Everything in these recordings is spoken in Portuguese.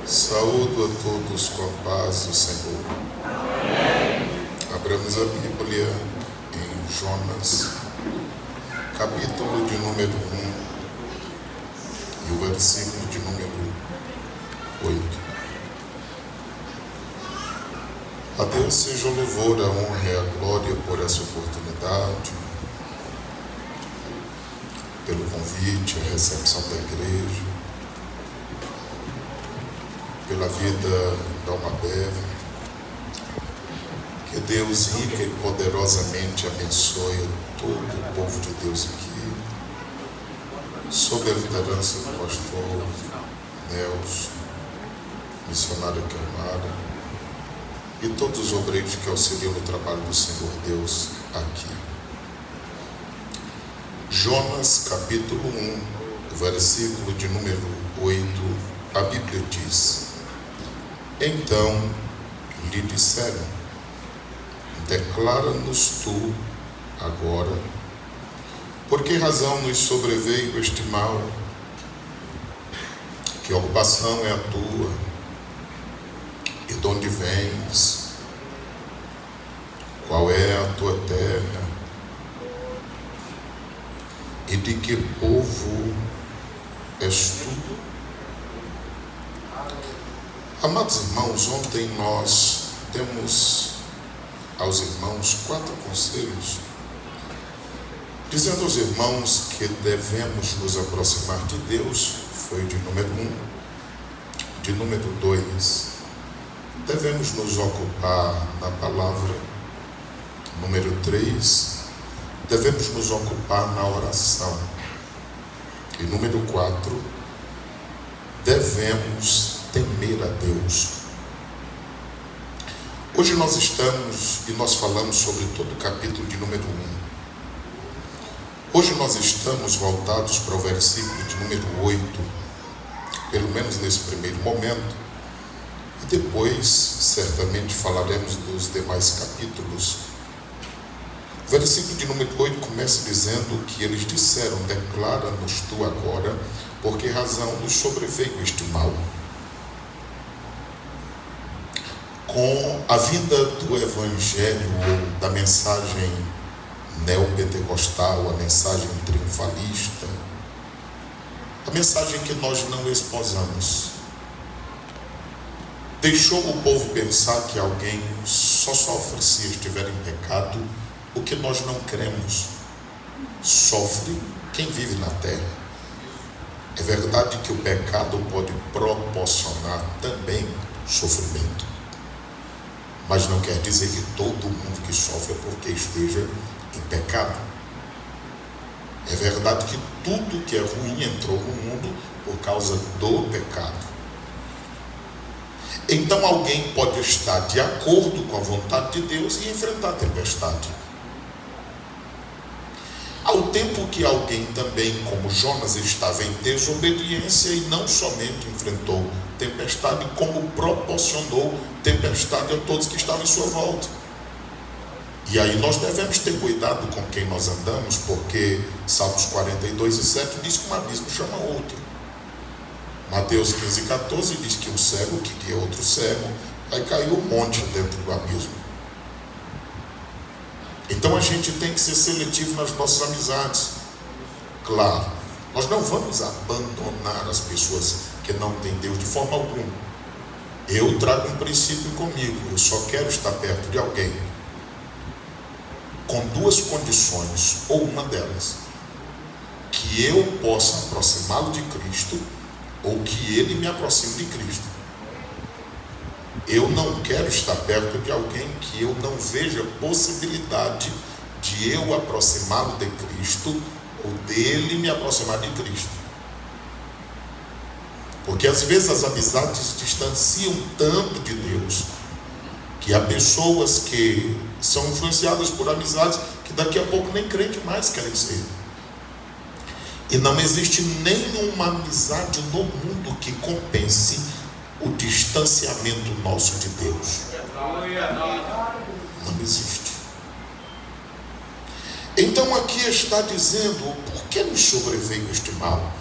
Saúdo a todos com a paz do Senhor. Abramos a Bíblia em Jonas, capítulo de número 1 e o versículo de número 8. A Deus seja o louvor, a honra e a glória por essa oportunidade, pelo convite, a recepção da igreja, pela vida da Almabev. Que Deus rica e poderosamente abençoe todo o povo de Deus aqui, sob a liderança do pastor Nelson, missionário Kelmara, e todos os obreiros que auxiliam no trabalho do Senhor Deus aqui. Jonas capítulo 1, versículo de número 8, a Bíblia diz: Então lhe disseram: Declara-nos tu agora, por que razão nos sobreveio este mal? Que ocupação é a tua? E de onde vens? Qual é a tua terra? E de que povo és tu? Amados irmãos, ontem nós demos aos irmãos 4 conselhos, dizendo aos irmãos que devemos nos aproximar de Deus. Foi de número 1. De número 2, devemos nos ocupar na palavra. Número 3, devemos nos ocupar na oração. E número 4, devemos temer a Deus. Hoje nós estamos e nós falamos sobre todo o capítulo de número 1. Hoje nós estamos voltados para o versículo de número 8, pelo menos nesse primeiro momento, e depois certamente falaremos dos demais capítulos. O versículo de número 8 começa dizendo que eles disseram: Declara-nos tu agora, por que razão nos sobreveio este mal? Com a vinda do Evangelho, ou da mensagem neopentecostal, a mensagem triunfalista, a mensagem que nós não esposamos, deixou o povo pensar que alguém só sofre se estiver em pecado. O que nós não cremos: sofre quem vive na terra. É verdade que o pecado pode proporcionar também sofrimento, mas não quer dizer que todo mundo que sofre é porque esteja em pecado. É verdade que tudo que é ruim entrou no mundo por causa do pecado. Então alguém pode estar de acordo com a vontade de Deus e enfrentar a tempestade. Ao tempo que alguém também, como Jonas, estava em desobediência e não somente enfrentou tempestade, como proporcionou tempestade a todos que estavam em sua volta. E aí nós devemos ter cuidado com quem nós andamos, porque Salmos 42:7 diz que um abismo chama outro. Mateus 15:14 diz que um cego que guia outro cego, vai cair um monte dentro do abismo. Então a gente tem que ser seletivo nas nossas amizades. Claro, nós não vamos abandonar as pessoas que não têm Deus de forma alguma. Eu trago um princípio comigo: eu só quero estar perto de alguém com 2 condições, ou uma delas, que eu possa aproximá-lo de Cristo, ou que ele me aproxime de Cristo. Eu não quero estar perto de alguém que eu não veja possibilidade de eu aproximá-lo de Cristo, ou dele me aproximar de Cristo. Porque às vezes as amizades distanciam tanto de Deus, que há pessoas que são influenciadas por amizades que daqui a pouco nem crente mais querem ser. E não existe nenhuma amizade no mundo que compense o distanciamento nosso de Deus. Não existe. Então aqui está dizendo: por que nos sobreveio este mal?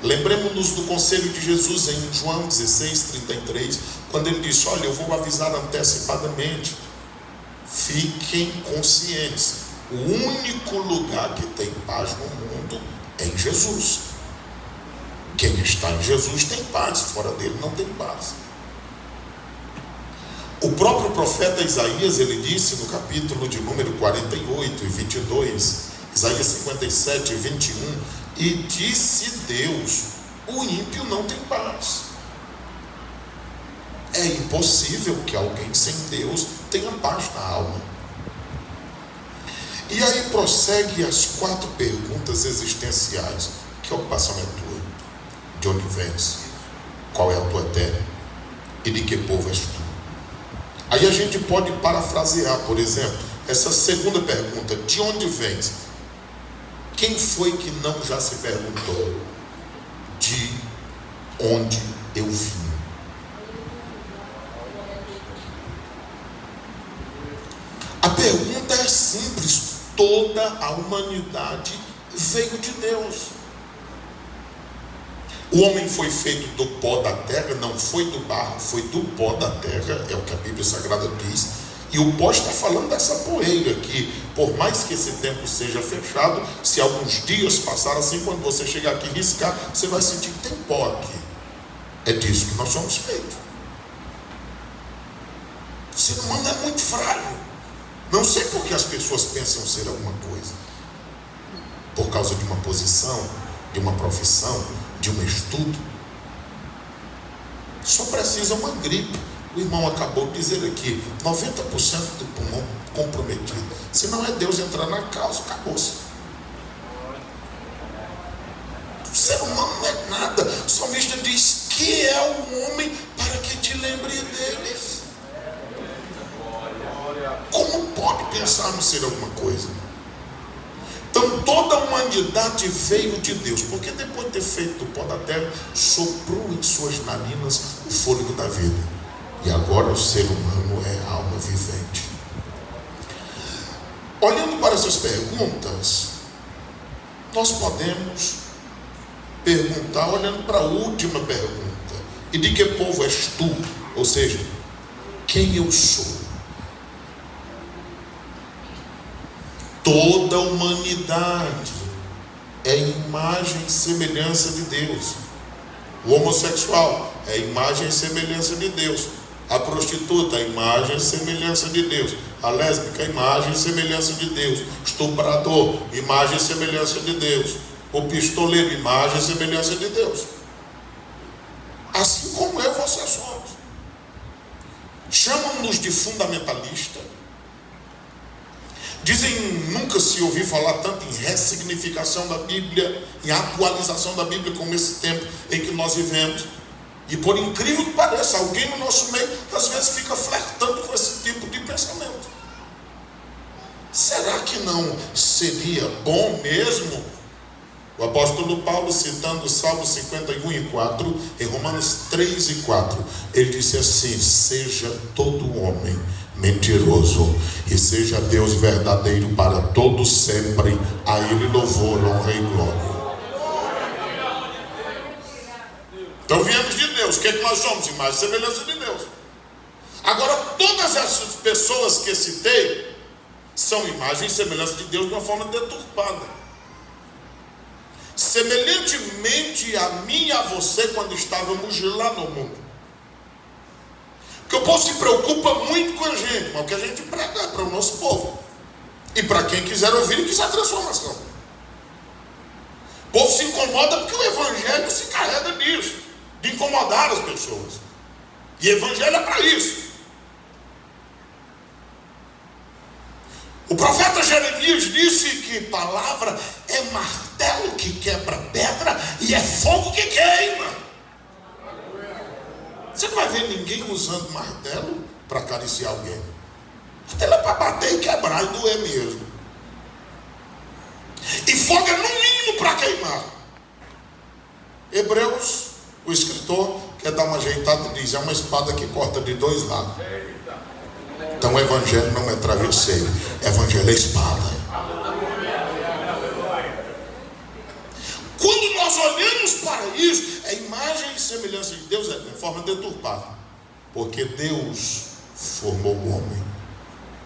Lembremos-nos do conselho de Jesus em João 16:33, quando ele disse: olha, eu vou avisar antecipadamente, fiquem conscientes, o único lugar que tem paz no mundo é em Jesus. Quem está em Jesus tem paz, fora dele não tem paz. O próprio profeta Isaías, ele disse no capítulo de número 48 e 22, Isaías 57 e 21, e disse Deus: o ímpio não tem paz. É impossível que alguém sem Deus tenha paz na alma. E aí prossegue as 4 perguntas existenciais. Que ocupação é tua? De onde vens? Qual é a tua terra? E de que povo és tu? Aí a gente pode parafrasear, por exemplo, essa segunda pergunta: de onde vens? Quem foi que não já se perguntou de onde eu vim? A pergunta é simples. Toda a humanidade veio de Deus. O homem foi feito do pó da terra, não foi do barro, foi do pó da terra, é o que a Bíblia Sagrada diz. E o pó está falando dessa poeira que, por mais que esse tempo seja fechado, se alguns dias passar assim, quando você chegar aqui e riscar, você vai sentir que tem pó aqui. É disso que nós somos feitos. O ser humano é muito frágil. Não sei por que as pessoas pensam ser alguma coisa. Por causa de uma posição, de uma profissão, de um estudo. Só precisa uma gripe. O irmão acabou de dizer aqui, 90% do pulmão comprometido. Se não é Deus entrar na causa, acabou-se. O ser humano não é nada. O salmista diz: que é o homem para que te lembre dele? Como pode pensar no ser alguma coisa? Então toda a humanidade veio de Deus, porque depois de ter feito do pó da terra, soprou em suas narinas o fôlego da vida. E agora o ser humano é alma vivente. Olhando para essas perguntas, nós podemos perguntar, olhando para a última pergunta: e de que povo és tu? Ou seja, quem eu sou? Toda a humanidade é imagem e semelhança de Deus. O homossexual é imagem e semelhança de Deus. A prostituta é imagem e semelhança de Deus. A lésbica é imagem e semelhança de Deus. O estuprador, imagem e semelhança de Deus. O pistoleiro, imagem e semelhança de Deus. Assim como eu e você somos. Chamam-nos de fundamentalista. Dizem nunca se ouvir falar tanto em ressignificação da Bíblia, em atualização da Bíblia, como esse tempo em que nós vivemos. E por incrível que pareça, alguém no nosso meio às vezes fica flertando com esse tipo de pensamento. Será que não seria bom mesmo? O apóstolo Paulo, citando o Salmo 51:4, em Romanos 3:4, ele disse assim: seja todo homem mentiroso e seja Deus verdadeiro para todos sempre, a ele louvor, honra e glória. Então viemos de Deus. O que é que nós somos? Imagem e semelhança de Deus. Agora todas essas pessoas que citei são imagem e semelhança de Deus de uma forma deturpada. Semelhantemente a mim e a você quando estávamos lá no mundo. Porque o povo se preocupa muito com a gente, mas o que a gente prega é para o nosso povo. E para quem quiser ouvir e quiser transformação. O povo se incomoda porque o evangelho se carrega disso, de incomodar as pessoas. E evangelho é para isso. O profeta Jeremias disse que palavra é martelo que quebra pedra e é fogo que queima. Você não vai ver ninguém usando martelo para acariciar alguém. Martelo é para bater e quebrar e doer mesmo. E fogo é no mínimo para queimar. Hebreus, o escritor quer dar uma ajeitada e diz: é uma espada que corta de 2 lados. Então o evangelho não é travesseiro, evangelho é espada. Quando nós olhamos para raiz é imagem e semelhança de Deus, é de forma deturpada. Porque Deus formou o homem.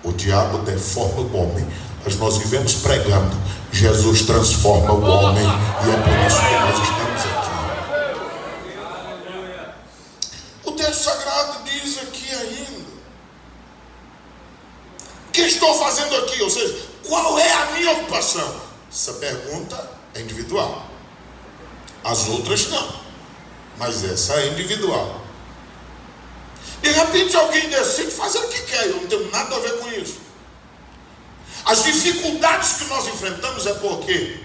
O diabo deforma o homem. Mas nós vivemos pregando. Jesus transforma o homem. E é por isso que nós estamos aqui. O texto sagrado diz aqui ainda: o que estou fazendo aqui? Ou seja, qual é a minha ocupação? Essa pergunta é individual. As outras não. Mas essa é individual. De repente alguém decide fazer o que quer. Eu não tenho nada a ver com isso. As dificuldades que nós enfrentamos é porque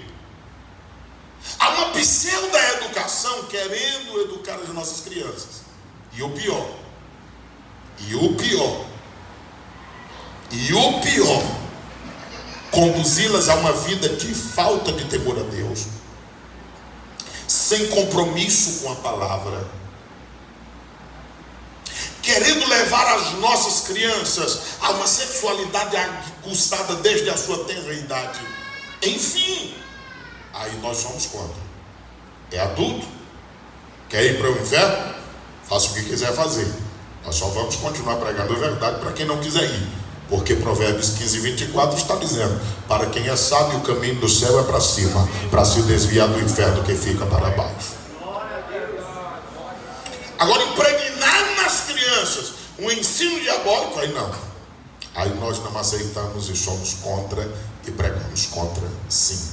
há uma pseudo-educação querendo educar as nossas crianças. E o pior, conduzi-las a uma vida de falta de temor a Deus, sem compromisso com a palavra, querendo levar as nossas crianças a uma sexualidade aguçada desde a sua tenra idade. Enfim, aí nós somos contra. É adulto, quer ir para o inferno? Faça o que quiser fazer. Nós só vamos continuar pregando a verdade para quem não quiser ir. Porque Provérbios 15:24 está dizendo: para quem é sábio, o caminho do céu é para cima, para se desviar do inferno que fica para baixo. Agora, impregnar nas crianças um ensino diabólico, aí não. Aí nós não aceitamos e somos contra e pregamos contra, sim.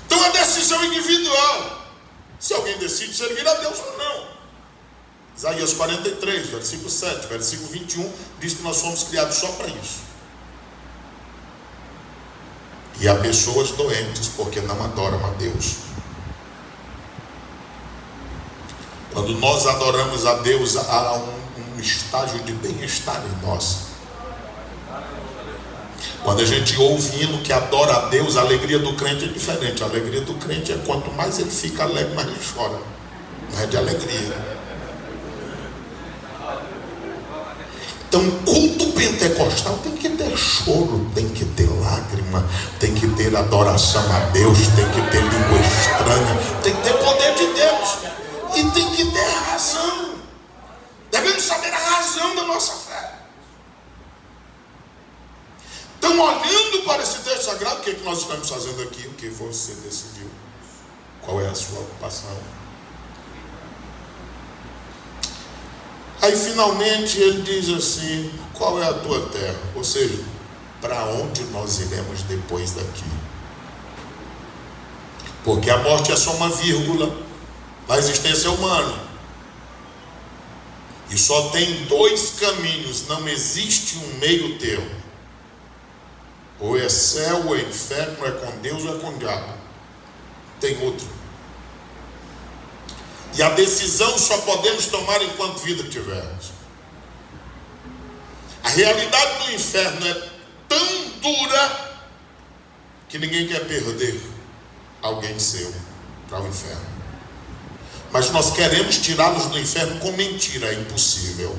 Então a decisão individual. Se alguém decide servir a Deus ou não. Isaías 43, versículo 7, versículo 21, diz que nós somos criados só para isso. E há pessoas doentes porque não adoram a Deus. Quando nós adoramos a Deus, há um estágio de bem-estar em nós. Quando a gente ouve hino que adora a Deus, a alegria do crente é diferente. A alegria do crente é quanto mais ele fica alegre, mais ele chora. Não é de alegria. Então, culto pentecostal tem que ter choro, tem que ter lágrima, tem que ter adoração a Deus, tem que ter língua estranha, tem que ter poder de Deus e tem que ter razão. Devemos saber a razão da nossa fé. Então, olhando para esse texto sagrado, o que é que nós estamos fazendo aqui? O que você decidiu? Qual é a sua ocupação? Aí finalmente ele diz assim: qual é a tua terra? Ou seja, para onde nós iremos depois daqui? Porque a morte é só uma vírgula na existência humana. E só tem dois caminhos, não existe um meio termo. Ou é céu, ou é inferno, ou é com Deus, ou é com o diabo. Tem outro. E a decisão só podemos tomar enquanto vida tivermos. A realidade do inferno é tão dura que ninguém quer perder alguém seu para o inferno. Mas nós queremos tirá-los do inferno com mentira. É impossível.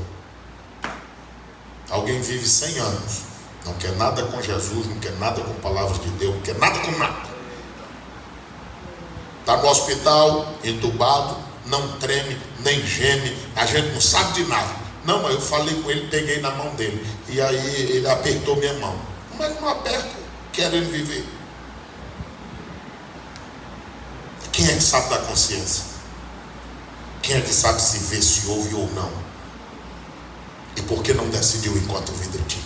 Alguém vive 100 anos, não quer nada com Jesus, não quer nada com a palavra de Deus, não quer nada com nada. Está no hospital, entubado, não treme, nem geme, a gente não sabe de nada. Não, mas eu falei com ele, peguei na mão dele, e aí ele apertou minha mão. Como é que não aperta querendo viver? Quem é que sabe da consciência? Quem é que sabe se vê, se ouve ou não? E por que não decidiu enquanto vida tinha?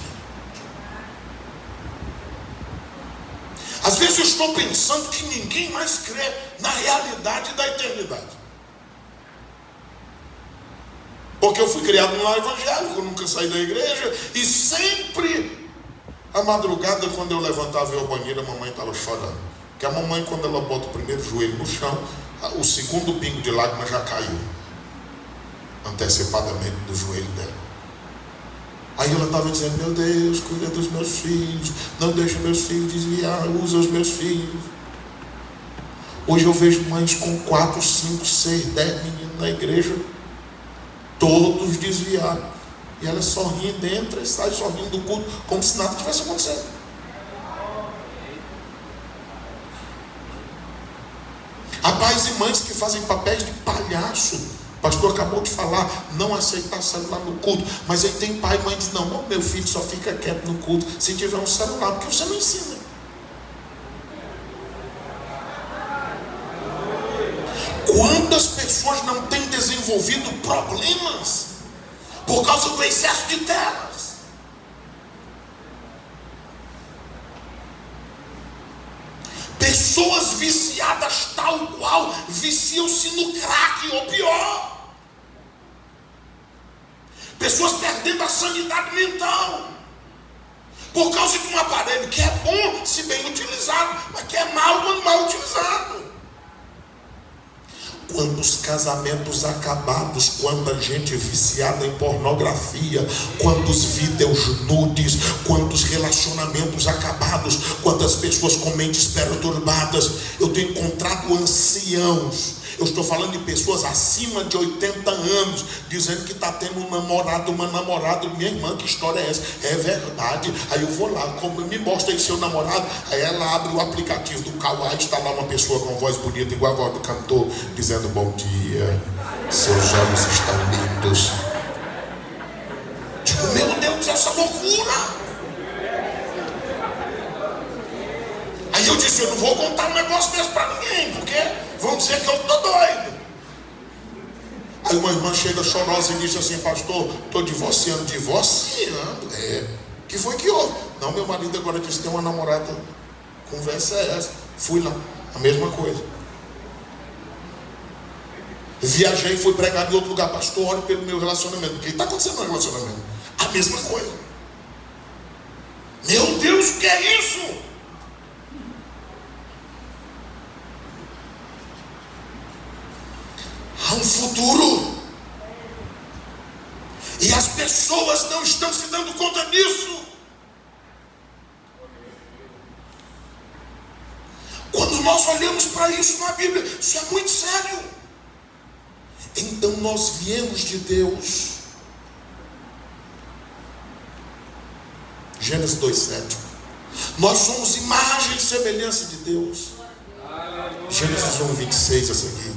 Às vezes eu estou pensando que ninguém mais crê na realidade da eternidade. Porque eu fui criado num lar evangélico, eu nunca saí da igreja, e sempre, à madrugada, quando eu levantava e ia ao banheiro, a mamãe estava chorando. Porque a mamãe, quando ela bota o primeiro joelho no chão, o segundo pingo de lágrima já caiu, antecipadamente do joelho dela. Aí ela estava dizendo: meu Deus, cuida dos meus filhos, não deixe meus filhos desviar, usa os meus filhos. Hoje eu vejo mães com 4, 5, 6, 10 meninos na igreja, todos desviados, e ela sorrindo, entra e sai sorrindo do culto, como se nada tivesse acontecendo. Há pais e mães que fazem papéis de palhaço. O pastor acabou de falar, não aceitar celular no culto. Mas aí tem pai e mãe que diz, não, meu filho só fica quieto no culto se tiver um celular, porque você não ensina. Quantas pessoas não têm desenvolvido problemas por causa do excesso de telas? Pessoas viciadas tal qual viciam-se no crack ou pior. Pessoas perdendo a sanidade mental por causa de um aparelho que é bom se bem utilizado, mas que é mal quando mal utilizado. Quantos casamentos acabados, quanta gente viciada em pornografia, quantos vídeos nudes, quantos relacionamentos acabados, quantas pessoas com mentes perturbadas. Eu tenho encontrado anciãos, eu estou falando de pessoas acima de 80 anos, dizendo que está tendo um namorado, uma namorada. Minha irmã, que história é essa? É verdade. Aí eu vou lá, como me mostra aí seu namorado. Aí ela abre o aplicativo do Kawaii, está lá uma pessoa com voz bonita, igual a voz do cantor, dizendo bom dia, seus olhos estão lindos. Digo, meu Deus, essa loucura. Aí eu disse, eu não vou contar um negócio desse para ninguém, porque vão dizer que eu estou doido. Aí uma irmã chega chorosa e diz assim, pastor, estou divorciando. Divorciando? Que foi que houve? Não, meu marido agora disse que tem uma namorada. Conversa é essa. Fui lá, a mesma coisa. Viajei, fui pregar em outro lugar, pastor, ore pelo meu relacionamento. O que está acontecendo no relacionamento? A mesma coisa. Meu Deus, o que é isso? Há um futuro. E as pessoas não estão se dando conta disso. Quando nós olhamos para isso na Bíblia, isso é muito sério. Então nós viemos de Deus. Gênesis 2:7. Nós somos imagem e semelhança de Deus. Gênesis 1:26, essa aqui.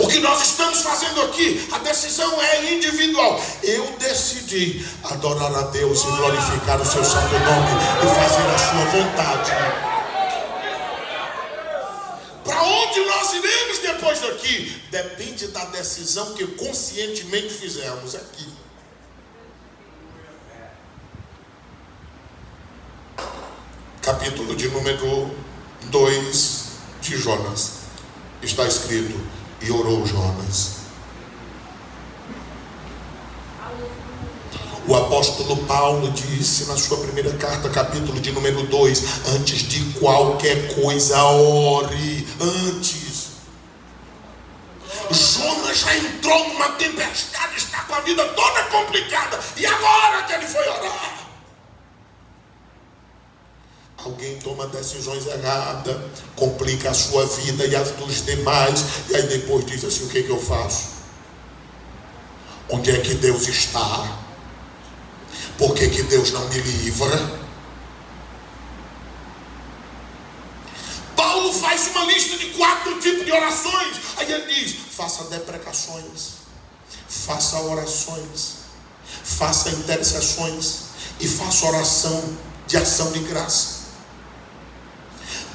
O que nós estamos fazendo aqui, a decisão é individual. Eu decidi adorar a Deus e glorificar o seu santo nome e fazer a sua vontade. Para onde nós iremos depois daqui, depende da decisão que conscientemente fizermos aqui. Capítulo de número 2 de Jonas. Está escrito, e orou Jonas. O apóstolo Paulo disse na sua primeira carta, capítulo de número 2, antes de qualquer coisa ore, antes. Jonas já entrou numa tempestade, está com a vida toda complicada, e agora que ele foi orar? Alguém toma decisões erradas, complica a sua vida e as dos demais, e aí depois diz assim, o que eu faço? Onde é que Deus está? Por que Deus não me livra? Paulo faz uma lista de 4 tipos de orações. Aí ele diz, faça deprecações, faça orações, faça intercessões e faça oração de ação de graça.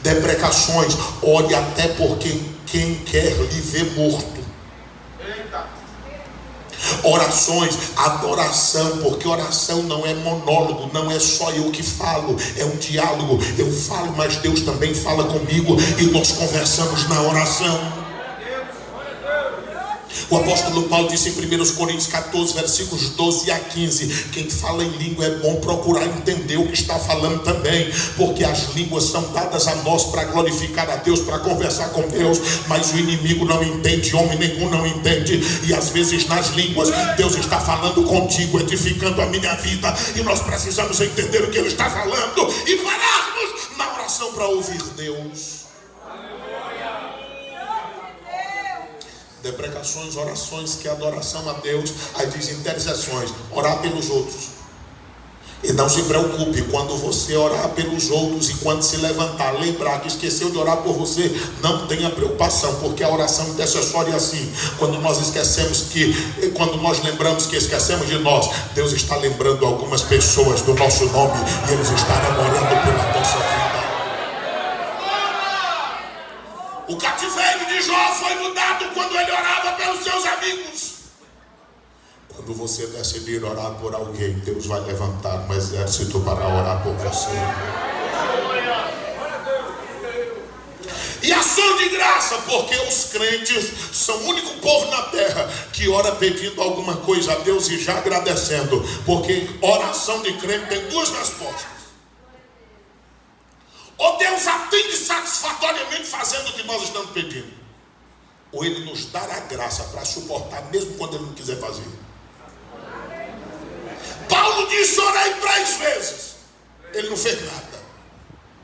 Deprecações, ore até por quem quer lhe ver morto. Orações, adoração, porque oração não é monólogo, não é só eu que falo, é um diálogo. Eu falo, mas Deus também fala comigo e nós conversamos na oração. O apóstolo Paulo disse em 1 Coríntios 14, versículos 12 a 15, quem fala em língua é bom procurar entender o que está falando também, porque as línguas são dadas a nós para glorificar a Deus, para conversar com Deus, mas o inimigo não entende, homem nenhum não entende, e às vezes nas línguas Deus está falando contigo, edificando a minha vida, e nós precisamos entender o que Ele está falando e pararmos na oração para ouvir Deus. Deprecações, orações, que é adoração a Deus. Aí diz intercessões, orar pelos outros. E não se preocupe, quando você orar pelos outros e quando se levantar, lembrar que esqueceu de orar por você, não tenha preocupação, porque a oração intercessória é assim. Quando nós lembramos que esquecemos de nós, Deus está lembrando algumas pessoas do nosso nome e eles estarão orando pela nossa vida. O cativeiro de Jó foi mudado quando ele orava pelos seus amigos. Quando você decidir orar por alguém, Deus vai levantar um exército para orar por você. E ação de graça, porque os crentes são o único povo na terra que ora pedindo alguma coisa a Deus e já agradecendo, porque oração de crente tem duas respostas: ou Deus atende satisfatoriamente fazendo o que nós estamos pedindo, ou Ele nos dará graça para suportar mesmo quando Ele não quiser fazer. Paulo disse: orei 3 vezes. Ele não fez nada,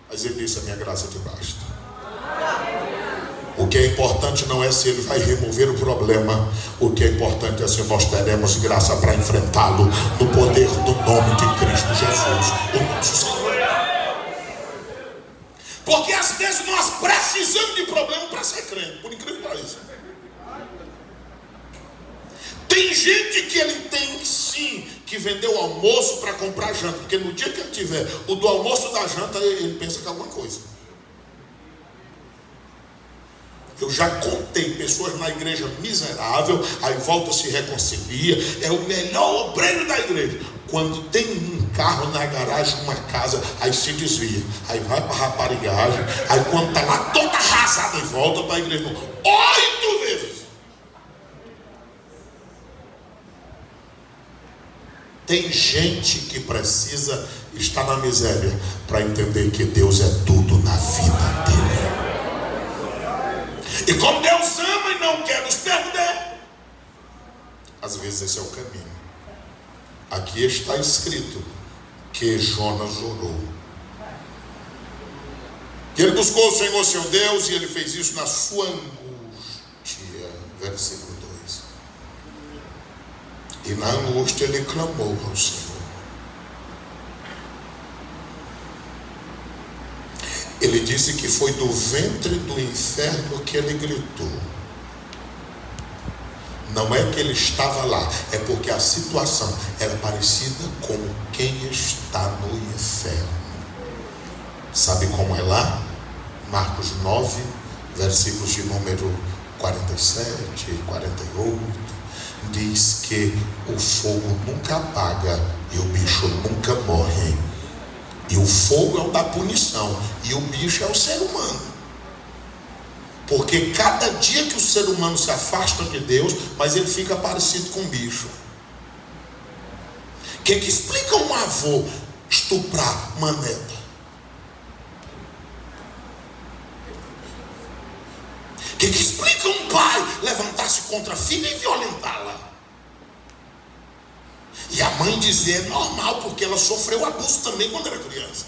mas ele disse: a minha graça te basta. O que é importante não é se ele vai remover o problema. O que é importante é se nós teremos graça para enfrentá-lo no poder do nome de Cristo Jesus, o nosso Senhor. Porque às vezes nós precisamos de problema para ser crente, por incrível que pareça. Tem gente que ele tem sim que vender o almoço para comprar janta, porque no dia que ele tiver o do almoço da janta, ele pensa que é alguma coisa. Eu já contei pessoas na igreja miserável, aí volta, se reconcilia, é o melhor obreiro da igreja. Quando tem um carro na garagem, uma casa, aí se desvia, aí vai para a raparigagem, aí quando está lá toda arrasada e volta para a igreja 8 vezes. Tem gente que precisa estar na miséria para entender que Deus é tudo na vida dele. E como Deus ama e não quer nos perder, às vezes esse é o caminho. Aqui está escrito que Jonas orou. Que ele buscou o Senhor seu Deus e ele fez isso na sua angústia. Versículo 2. E na angústia ele clamou ao Senhor. Ele disse que foi do ventre do inferno que ele gritou. Não é que ele estava lá, é porque a situação era parecida com quem está no inferno. Sabe como é lá? Marcos 9, versículos de número 47 e 48. Diz que o fogo nunca apaga e o bicho nunca morre. E o fogo é o da punição e o bicho é o ser humano. Porque cada dia que o ser humano se afasta de Deus, mas ele fica parecido com um bicho. Que explica um avô estuprar uma neta? Que explica um pai levantar-se contra a filha e violentá-la? E a mãe dizer é normal, porque ela sofreu abuso também quando era criança.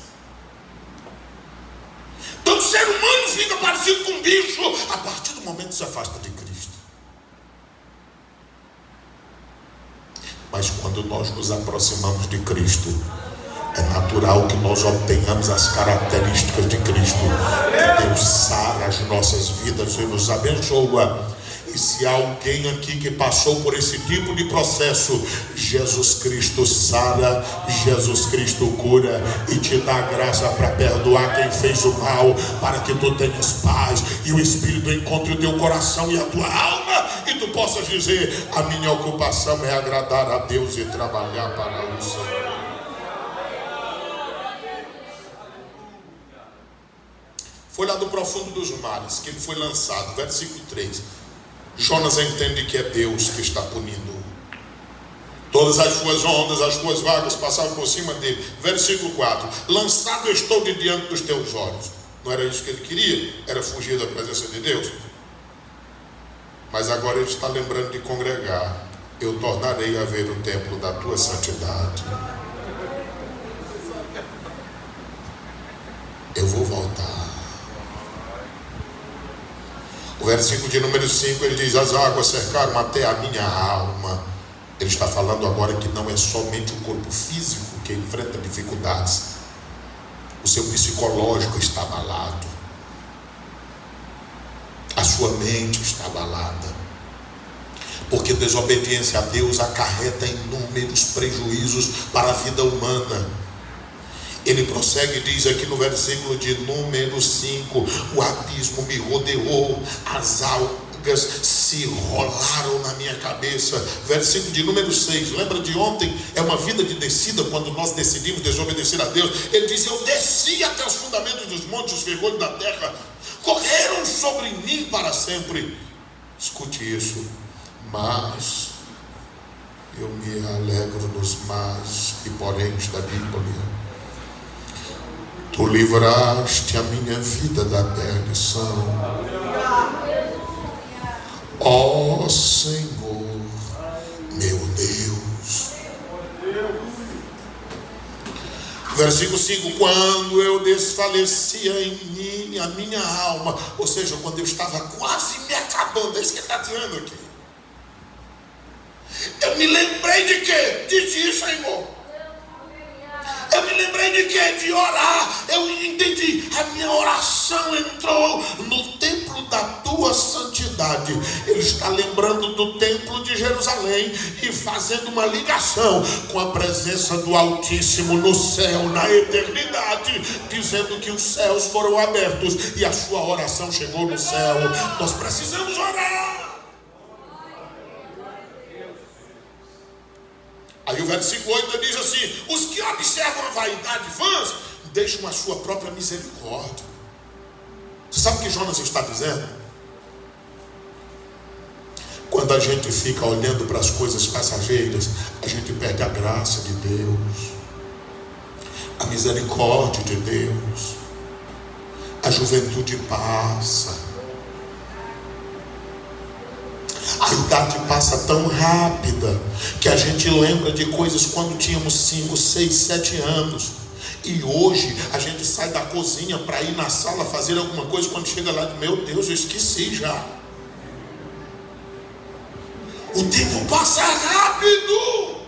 Então o ser humano fica parecido com um bicho a partir do momento que se afasta de Cristo. Mas quando nós nos aproximamos de Cristo, é natural que nós obtenhamos as características de Cristo. Deus sara as nossas vidas e nos abençoa. E se há alguém aqui que passou por esse tipo de processo, Jesus Cristo sara, Jesus Cristo cura e te dá graça para perdoar quem fez o mal, para que tu tenhas paz e o Espírito encontre o teu coração e a tua alma e tu possas dizer: a minha ocupação é agradar a Deus e trabalhar para o Senhor. Foi lá do profundo dos mares que ele foi lançado, versículo 3. Jonas entende que é Deus que está punindo. Todas as suas ondas, as suas vagas passaram por cima dele. Versículo 4. Lançado estou de diante dos teus olhos. Não era isso que ele queria? Era fugir da presença de Deus. Mas agora ele está lembrando de congregar. Eu tornarei a ver o templo da tua santidade. Eu vou voltar. O versículo de número 5, ele diz: as águas cercaram até a minha alma. Ele está falando agora que não é somente o corpo físico que porque enfrenta dificuldades. O seu psicológico está abalado. A sua mente está abalada. Porque desobediência a Deus acarreta inúmeros prejuízos para a vida humana. Ele prossegue e diz aqui no versículo de número 5: o abismo me rodeou, as algas se rolaram na minha cabeça. Versículo de número 6, lembra de ontem? É uma vida de descida. Quando nós decidimos desobedecer a Deus, ele diz: eu desci até os fundamentos dos montes, os ferrolhos da terra correram sobre mim para sempre. Escute isso: mas eu me alegro nos mais e poréns da Bíblia. Tu livraste a minha vida da perdição, ó Senhor, meu Deus. Versículo 5: quando eu desfalecia em mim, a minha alma, ou seja, quando eu estava quase me acabando, é isso que ele está dizendo aqui. Eu me lembrei de quê? De ti, Senhor. Eu me lembrei de quê? De orar. Eu entendi. A minha oração entrou no templo da tua santidade. Ele está lembrando do templo de Jerusalém e fazendo uma ligação com a presença do Altíssimo no céu, na eternidade, dizendo que os céus foram abertos e a sua oração chegou no céu. Nós precisamos orar. Aí o versículo 8 diz assim: os que observam a vaidade vãs deixam a sua própria misericórdia. Você sabe o que Jonas está dizendo? Quando a gente fica olhando para as coisas passageiras, a gente perde a graça de Deus, a misericórdia de Deus. A juventude passa, a idade passa tão rápida que a gente lembra de coisas quando tínhamos 5, 6, 7 anos. E hoje a gente sai da cozinha para ir na sala fazer alguma coisa, quando chega lá, meu Deus, eu esqueci já. O tempo passa rápido.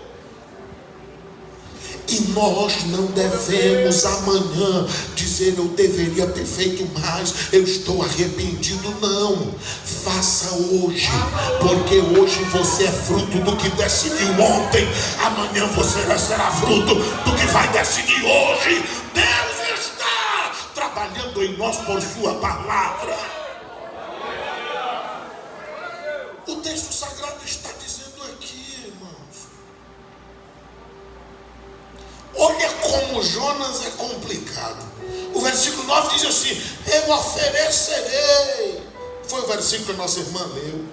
E nós não devemos amanhã dizer: eu deveria ter feito mais, eu estou arrependido. Não, faça hoje, porque hoje você é fruto do que decidiu ontem. Amanhã você será fruto do que vai decidir hoje. Deus está trabalhando em nós por sua palavra. O texto sagrado está dizendo aqui, irmãos. Olha como Jonas é complicado. O versículo 9 diz assim: eu oferecerei. Foi o versículo que a nossa irmã leu.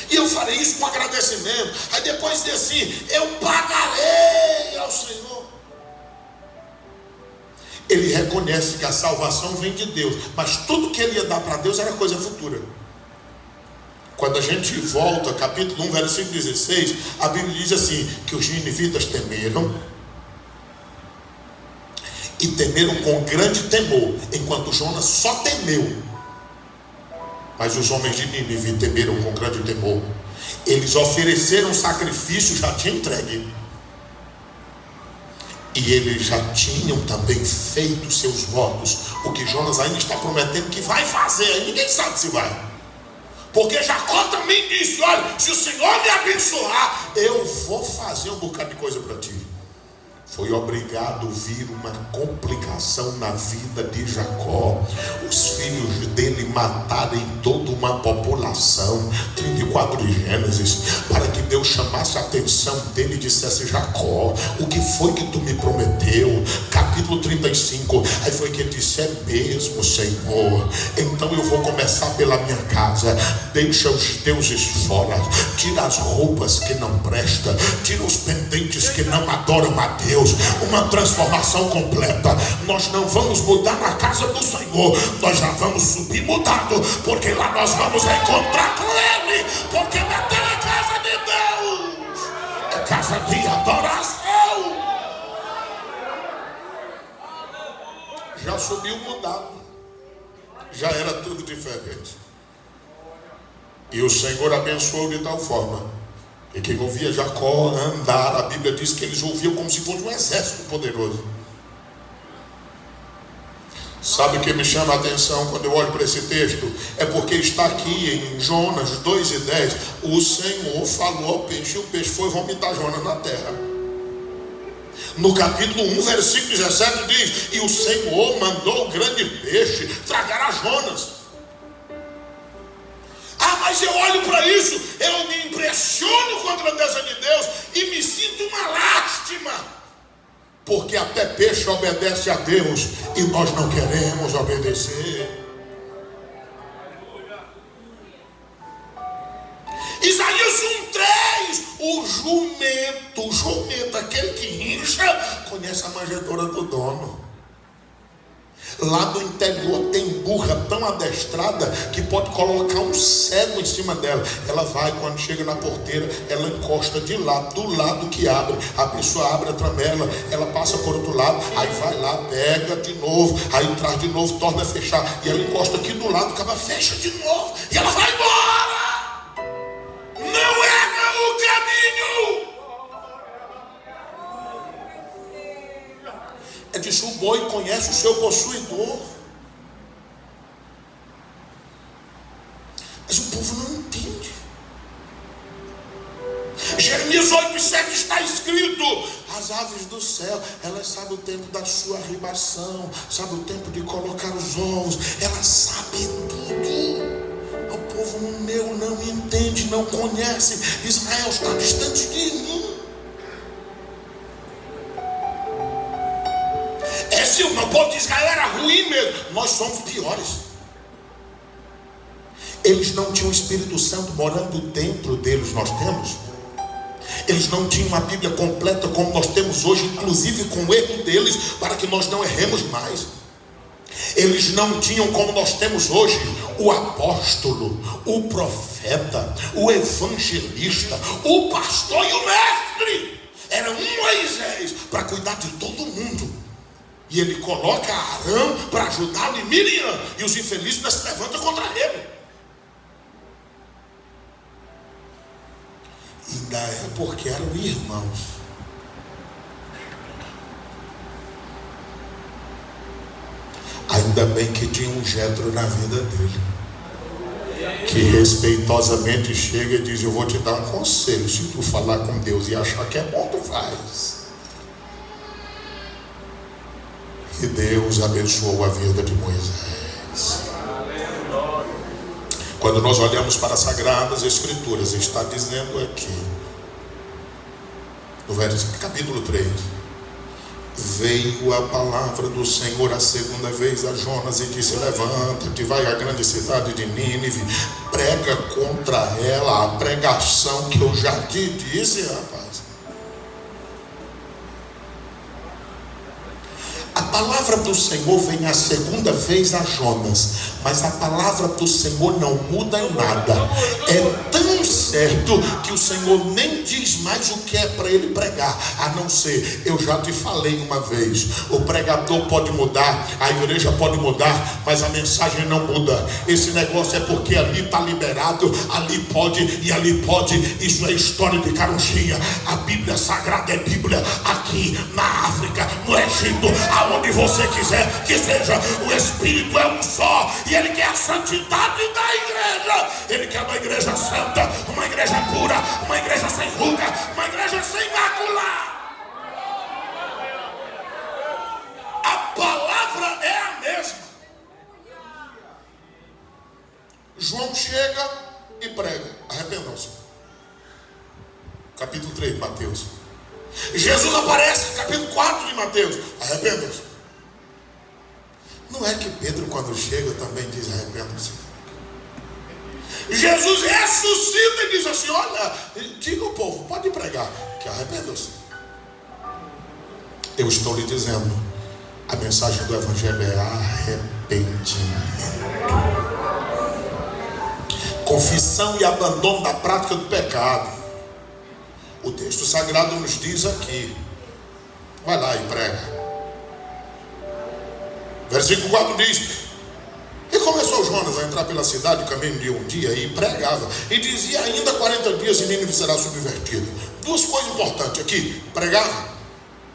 E eu farei isso com agradecimento. Aí depois diz assim: eu pagarei ao Senhor. Ele reconhece que a salvação vem de Deus, mas tudo que ele ia dar para Deus era coisa futura. Quando a gente volta, capítulo 1, versículo 16, a Bíblia diz assim: que os ninivitas temeram, e temeram com grande temor, enquanto Jonas só temeu. Mas os homens de Nínive temeram com grande temor. Eles ofereceram sacrifício, já tinha entregue, e eles já tinham também feito seus votos. O que Jonas ainda está prometendo que vai fazer, ninguém sabe se vai. Porque Jacó também disse: olha, se o Senhor me abençoar, eu vou fazer um bocado de coisa para ti. Foi obrigado a vir uma complicação na vida de Jacó. Os filhos dele matarem toda uma população. 34 de Gênesis. Para que Deus chamasse a atenção dele e dissesse: Jacó, o que foi que tu me prometeu? Capítulo 35. Aí foi que ele disse: é mesmo, Senhor. Então eu vou começar pela minha casa. Deixa os deuses fora. Tira as roupas que não prestam. Tira os pendentes que não adoram a Deus. Uma transformação completa. Nós não vamos mudar na casa do Senhor, nós já vamos subir mudado, porque lá nós vamos encontrar com Ele. Porque Betel é casa de Deus, é casa de adoração. Já subiu mudado, já era tudo diferente. E o Senhor abençoou de tal forma E quem ouvia Jacó andar, a Bíblia diz que eles ouviam como se fosse um exército poderoso. Sabe o que me chama a atenção quando eu olho para esse texto? É porque está aqui em Jonas 2:10, o Senhor falou ao peixe, e o peixe foi vomitar Jonas na terra. No capítulo 1, versículo 17 diz: e o Senhor mandou o grande peixe tragar a Jonas. Ah, mas eu olho para isso, eu me impressiono com a grandeza de Deus e me sinto uma lástima. Porque até peixe obedece a Deus e nós não queremos obedecer. Isaías 1:3, o jumento, aquele que rincha, conhece a manjedoura do dono. Lá do interior tem burra tão adestrada que pode colocar um cego em cima dela. Ela vai, quando chega na porteira, ela encosta de lado, do lado que abre. A pessoa abre a tramela, ela passa por outro lado, aí vai lá, pega de novo, aí traz de novo, torna a fechar. E ela encosta aqui do lado, acaba, fecha de novo, e ela vai embora. Não erra o caminho. É disso, o boi conhece o seu possuidor. Mas o povo não entende. Jeremias 8:7 está escrito: as aves do céu, elas sabem o tempo da sua arribação, sabem o tempo de colocar os ovos, elas sabem tudo. O povo meu não entende, não conhece. Israel está distante de mim. O povo de Israel era ruim mesmo. Nós somos piores. Eles não tinham o Espírito Santo morando dentro deles. Nós temos. Eles não tinham uma Bíblia completa como nós temos hoje, inclusive com o erro deles, para que nós não erremos mais. Eles não tinham como nós temos hoje o apóstolo, o profeta, o evangelista, o pastor e o mestre. Era um Moisés para cuidar de todo mundo. E ele coloca Arão para ajudá-lo e Miriam. E os infelizes se levantam contra ele. Ainda é porque eram irmãos. Ainda bem que tinha um Jetro na vida dele, que respeitosamente chega e diz: eu vou te dar um conselho. Se tu falar com Deus e achar que é bom, tu faz. E Deus abençoou a vida de Moisés. Quando nós olhamos para as Sagradas Escrituras, está dizendo aqui, no capítulo 3: veio a palavra do Senhor a segunda vez a Jonas e disse: levanta-te, vai à grande cidade de Nínive, prega contra ela a pregação que eu já te disse, rapaz. A palavra do Senhor vem a segunda vez a Jonas, mas a palavra do Senhor não muda em nada. É tão certo que o Senhor nem diz mais o que é para ele pregar, a não ser: eu já te falei uma vez. O pregador pode mudar, a igreja pode mudar, mas a mensagem não muda. Esse negócio é porque ali está liberado, ali pode e ali pode. Isso é história de carochinha. A Bíblia Sagrada é Bíblia aqui na África, no Egito, aonde você quiser que seja. O Espírito é um só e Ele quer a santidade da igreja. Ele quer uma igreja santa, uma igreja pura, uma igreja sem ruga, uma igreja sem mácula. A palavra é a mesma. João chega e prega: arrependam-se. Capítulo 3 de Mateus. Jesus aparece, capítulo 4 de Mateus: arrependam-se. Não é que Pedro, quando chega, também diz: arrependam-se? Jesus ressuscita e diz assim: olha, diga ao povo, pode pregar, que arrependam-se. Eu estou lhe dizendo, a mensagem do Evangelho é arrependimento, confissão e abandono da prática do pecado. O texto sagrado nos diz aqui: vai lá e prega. Versículo 4 diz: e começou Jonas a entrar pela cidade, caminho de um dia, e pregava, e dizia ainda 40 dias e Nínive será subvertida. Duas coisas importantes aqui: pregava,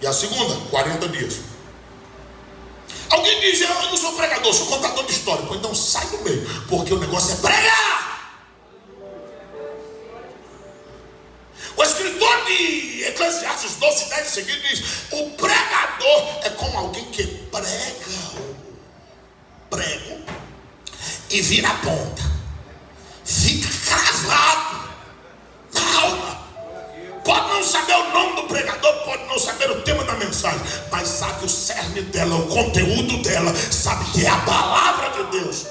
e a segunda, 40 dias. Alguém diz: eu não sou pregador, sou contador de história. Pois então sai do meio, porque o negócio é pregar. O escritor de Eclesiastes 12:10 seguinte diz: o pregador é como alguém que prega o prego e vira a ponta, fica cravado na alma. Pode não saber o nome do pregador, pode não saber o tema da mensagem, mas sabe o cerne dela, o conteúdo dela, sabe que é a palavra de Deus.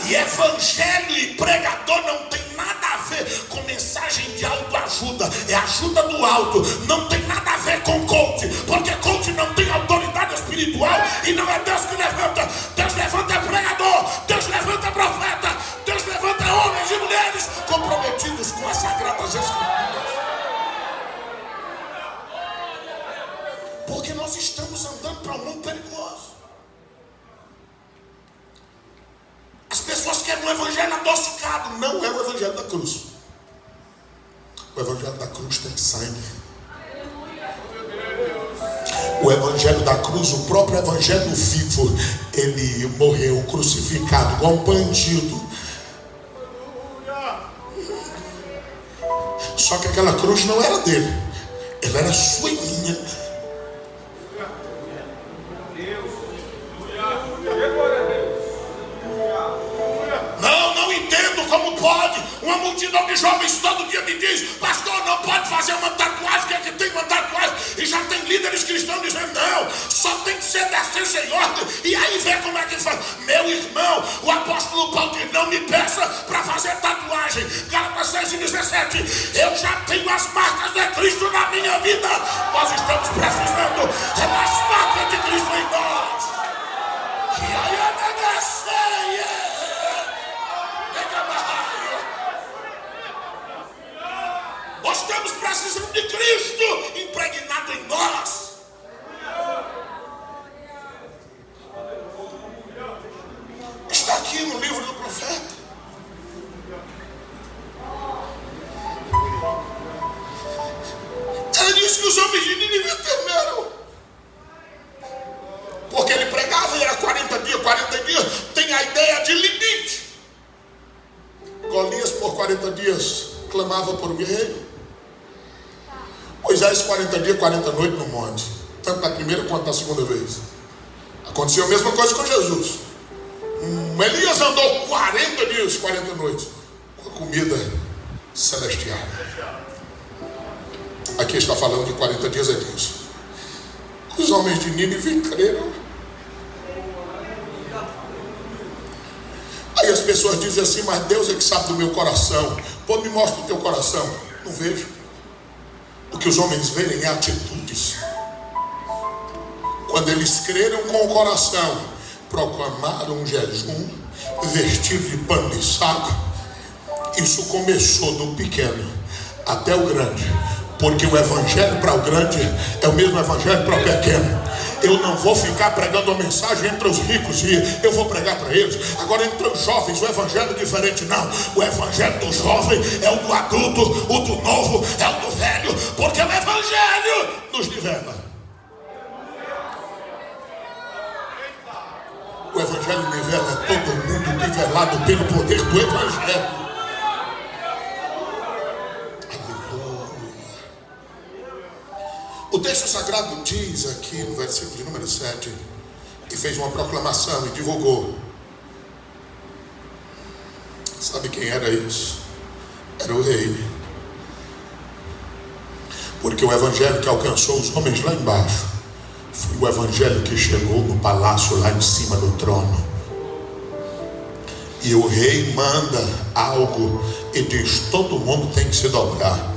E evangelho e pregador não tem nada a ver com mensagem de autoajuda, é ajuda do alto. Não tem nada a ver com coach, porque coach não tem autoridade espiritual e não é Deus que levanta. Deus levanta pregador, Deus levanta profeta, Deus levanta homens e mulheres comprometidos com as sagradas escrituras. Porque nós estamos andando para um mundo perigoso. As pessoas querem um evangelho adocicado. Não é o evangelho da cruz. O evangelho da cruz tem sangue. O evangelho da cruz, o próprio evangelho vivo, ele morreu crucificado igual um bandido. Só que aquela cruz não era dele, ela era sua e minha. Não entendo como pode. Uma multidão de jovens todo dia me diz: pastor, não pode fazer uma tatuagem. O que é que tem uma tatuagem? E já tem líderes cristãos dizendo: não, só tem que ser decência em ordem. E aí vê como é que faz. Meu irmão, o apóstolo Paulo diz: não me peça para fazer tatuagem. Gálatas 6:17. Eu já tenho as marcas de Cristo na minha vida. Nós estamos precisando das marcas de Cristo em nós. Que aí é nós estamos precisando de Cristo impregnado em nós. Está aqui no livro do profeta. Ela disse que os homens de Nínive temeram, porque ele pregava e era 40 dias. 40 dias tem a ideia de limite. Golias por 40 dias clamava por um guerreiro. Moisés 40 dias, 40 noites no monte, tanto na primeira quanto na segunda vez. Aconteceu a mesma coisa com Jesus. Elias andou 40 dias, 40 noites com a comida celestial. Aqui está falando de 40 dias é disso. Os homens de Nínive creram. Aí as pessoas dizem assim: mas Deus é que sabe do meu coração. Pô, me mostra o teu coração. Não vejo. O que os homens veem é atitudes. Quando eles creram com o coração, proclamaram um jejum, vestido de pano de saco. Isso começou do pequeno até o grande, porque o evangelho para o grande é o mesmo evangelho para o pequeno. Eu não vou ficar pregando a mensagem entre os ricos e eu vou pregar para eles. Agora entre os jovens o evangelho é diferente. Não, o evangelho do jovem é o do adulto, o do novo é o do velho, porque o evangelho nos nivela. O evangelho nivela todo mundo nivelado pelo poder do evangelho. O texto sagrado diz aqui no versículo de número 7, e fez uma proclamação e divulgou. Sabe quem era isso? Era o rei. Porque o evangelho que alcançou os homens lá embaixo foi o evangelho que chegou no palácio lá em cima do trono. E o rei manda algo e diz: todo mundo tem que se dobrar.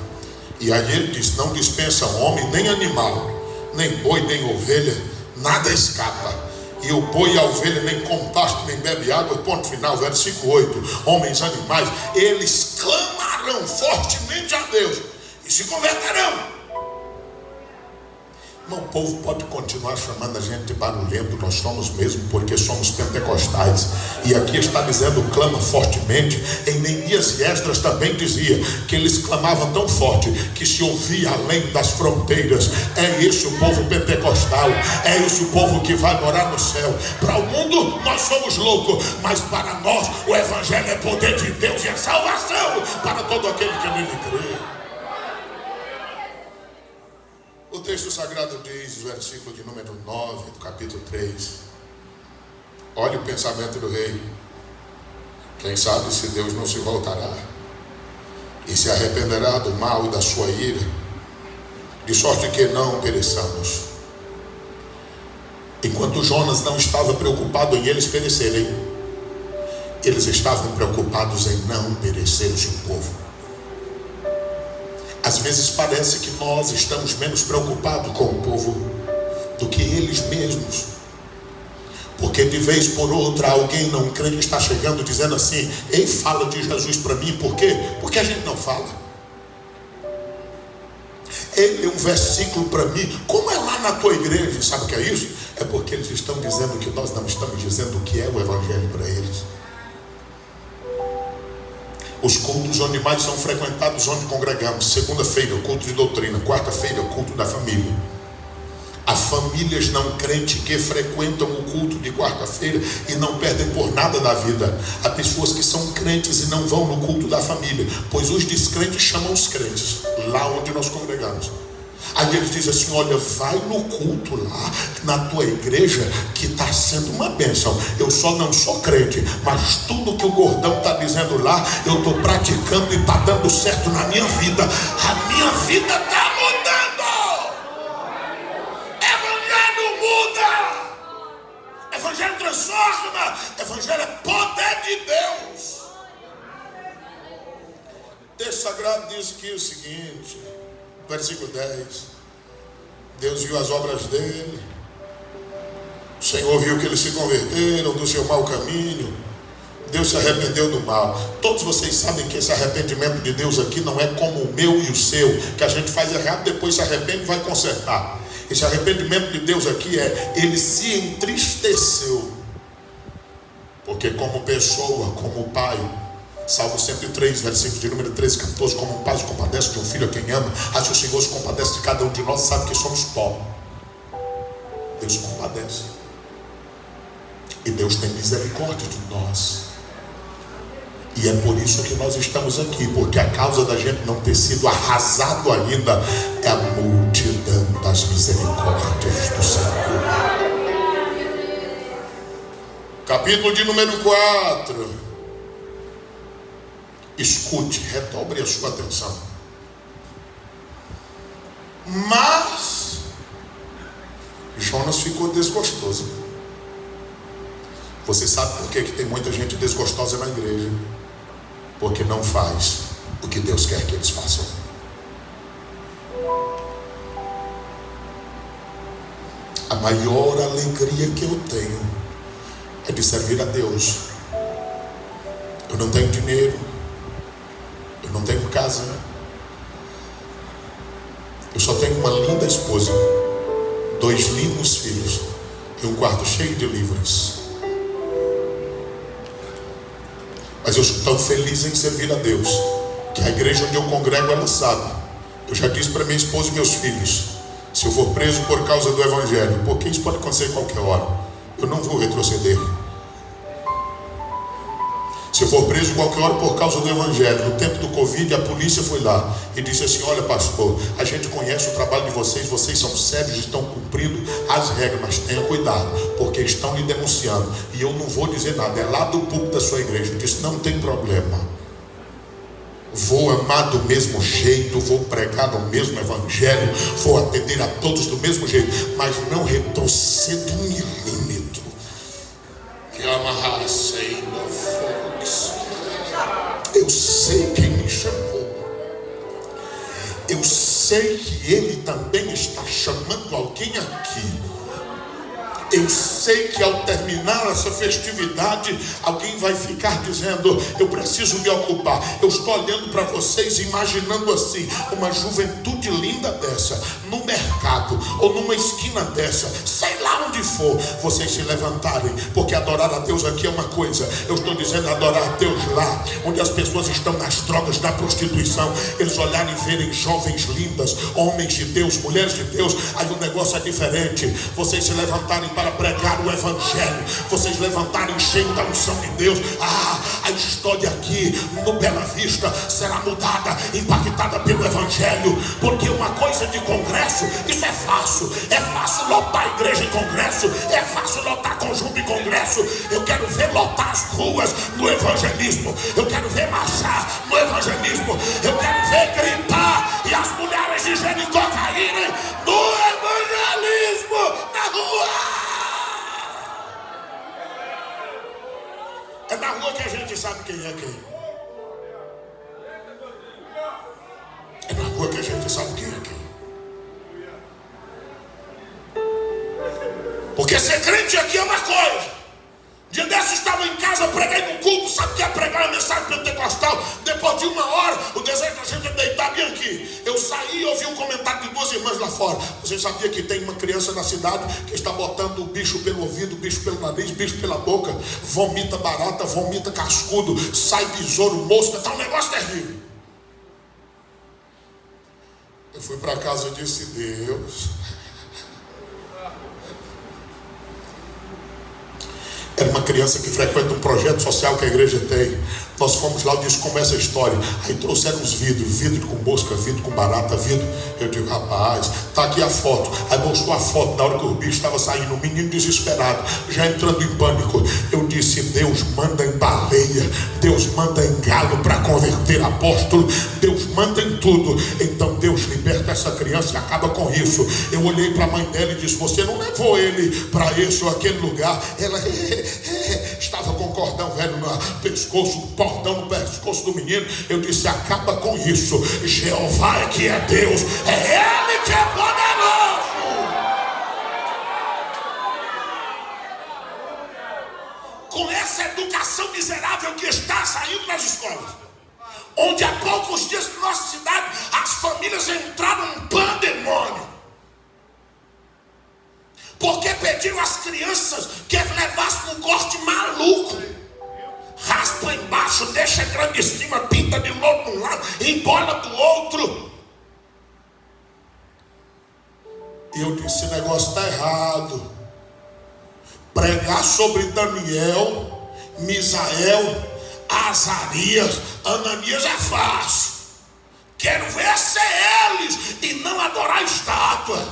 E aí ele diz: não dispensa homem nem animal, nem boi nem ovelha, nada escapa. E o boi e a ovelha nem come pasto nem bebe água. Ponto final, versículo 8. Homens, animais, eles clamarão fortemente a Deus e se converterão. Mas o povo pode continuar chamando a gente de barulhento, nós somos mesmo, porque somos pentecostais. E aqui está dizendo, clama fortemente. Em Neemias e Esdras também dizia que eles clamavam tão forte que se ouvia além das fronteiras. É esse o povo pentecostal, é esse o povo que vai morar no céu. Para o mundo nós somos loucos, mas para nós o evangelho é poder de Deus e é salvação para todo aquele que nele crê. O texto sagrado diz, versículo de número 9 do capítulo 3. Olha o pensamento do rei. Quem sabe se Deus não se voltará e se arrependerá do mal e da sua ira, de sorte que não pereçamos. Enquanto Jonas não estava preocupado em eles perecerem, eles estavam preocupados em não perecer o seu povo. Às vezes parece que nós estamos menos preocupados com o povo do que eles mesmos. Porque de vez por outra alguém não crente está chegando dizendo assim: ei, fala de Jesus para mim. Por quê? Porque a gente não fala. Ei, lê um versículo para mim. Como é lá na tua igreja? Sabe o que é isso? É porque eles estão dizendo que nós não estamos dizendo o que é o evangelho para eles. Os cultos onde mais são frequentados, onde congregamos: segunda-feira, o culto de doutrina; quarta-feira, o culto da família. Há famílias não crentes que frequentam o culto de quarta-feira e não perdem por nada da vida. Há pessoas que são crentes e não vão no culto da família, pois os descrentes chamam os crentes lá onde nós congregamos. Aí eles dizem assim: olha, vai no culto lá na tua igreja que está sendo uma bênção. Eu só não sou crente, mas tudo que o gordão está dizendo lá eu estou praticando e está dando certo na minha vida. A minha vida está mudando. Evangelho muda, evangelho transforma, evangelho é poder de Deus. O texto sagrado diz que o seguinte, versículo 10: Deus viu as obras dele, o Senhor viu que eles se converteram do seu mau caminho, Deus se arrependeu do mal. Todos vocês sabem que esse arrependimento de Deus aqui não é como o meu e o seu, que a gente faz errado, depois se arrepende e vai consertar. Esse arrependimento de Deus aqui é: ele se entristeceu, porque como pessoa, como pai, Salmo 103, versículo de número 13, 14: como um pai se compadece de um filho a quem ama, assim o Senhor se compadece de cada um de nós, sabe que somos pó. Deus se compadece, e Deus tem misericórdia de nós. E é por isso que nós estamos aqui, porque a causa da gente não ter sido arrasado ainda é a multidão das misericórdias do Senhor. Capítulo de número 4. Escute, redobre a sua atenção. Mas Jonas ficou desgostoso. Você sabe por que tem muita gente desgostosa na igreja? Porque não faz o que Deus quer que eles façam. A maior alegria que eu tenho é de servir a Deus. Eu não tenho dinheiro, eu não tenho casa, eu só tenho uma linda esposa, 2 lindos filhos e um quarto cheio de livros. Mas eu estou tão feliz em servir a Deus, que a igreja onde eu congrego, ela sabe. Eu já disse para minha esposa e meus filhos: se eu for preso por causa do evangelho, porque isso pode acontecer a qualquer hora, eu não vou retroceder. Se eu for preso qualquer hora por causa do evangelho, no tempo do Covid, a polícia foi lá e disse assim: olha, pastor, a gente conhece o trabalho de vocês, vocês são sérios, estão cumprindo as regras, mas tenha cuidado, porque estão lhe denunciando. E eu não vou dizer nada, é lá do púlpito da sua igreja. Eu disse: não tem problema, vou amar do mesmo jeito, vou pregar no mesmo evangelho, vou atender a todos do mesmo jeito, mas não retrocedo 1 milímetro. Que amarrasse ainda fogo. Eu sei quem me chamou, eu sei que Ele também está chamando alguém aqui. Eu sei que ao terminar essa festividade, alguém vai ficar dizendo: eu preciso me ocupar. Eu estou olhando para vocês, imaginando assim, uma juventude linda dessa, no mercado, ou numa esquina dessa, sei lá onde for, vocês se levantarem, porque adorar a Deus aqui é uma coisa. Eu estou dizendo adorar a Deus lá, onde as pessoas estão nas drogas, na prostituição, eles olharem e verem jovens lindas, homens de Deus, mulheres de Deus, aí o negócio é diferente. Vocês se levantarem para pregar o evangelho, vocês levantarem cheio da unção de Deus, a história aqui no Bela Vista será mudada, impactada pelo evangelho. Porque uma coisa de congresso, isso é fácil lotar a igreja em congresso, é fácil lotar conjunto em congresso. Eu quero ver lotar as ruas no evangelismo, eu quero ver marchar no evangelismo, eu quero ver gritar e as mulheres de Jericó caírem no evangelismo na rua. É na rua que a gente sabe quem é quem. É na rua que a gente sabe quem é quem. Porque ser crente aqui é uma coisa. Dia desses estava em casa, preguei no culto. Sabe o que é pregar uma mensagem pentecostal? Depois de 1 hora, o desejo da gente é deitar bem aqui. Eu saí e ouvi um comentário de 2 irmãs lá fora. Você sabia que tem uma criança na cidade que está botando o bicho pelo ouvido, o bicho pelo nariz, o bicho pela boca, vomita barata, vomita cascudo, sai besouro, mosca, tá um negócio terrível. Eu fui para casa e disse: Deus, era uma criança que frequenta um projeto social que a igreja tem. Nós fomos lá e disse: como é essa história? Aí trouxeram uns vidro com mosca, vidro com barata, vidro. Eu digo: rapaz, tá aqui a foto. Aí mostrou a foto na hora que o bicho estava saindo, o menino desesperado, já entrando em pânico. Eu disse: Deus manda em baleia, Deus manda em galo para converter apóstolo, Deus manda em tudo. Então Deus liberta essa criança e acaba com isso. Eu olhei para a mãe dela e disse: você não levou ele para esse ou aquele lugar? Ela estava com o cordão velho no pescoço, cordão no pescoço do menino. Eu disse: acaba com isso. Jeová é que é Deus, é Ele que é poderoso. Com essa educação miserável que está saindo nas escolas, onde há poucos dias na nossa cidade as famílias entraram num pandemônio, porque pediram às crianças que levassem um corte maluco. Raspa embaixo, deixa grande em cima, pinta de novo de um lado, embola do outro. E eu disse: esse negócio está errado. Pregar sobre Daniel, Misael, Azarias, Ananias é fácil. Quero ver ser eles e não adorar a estátua.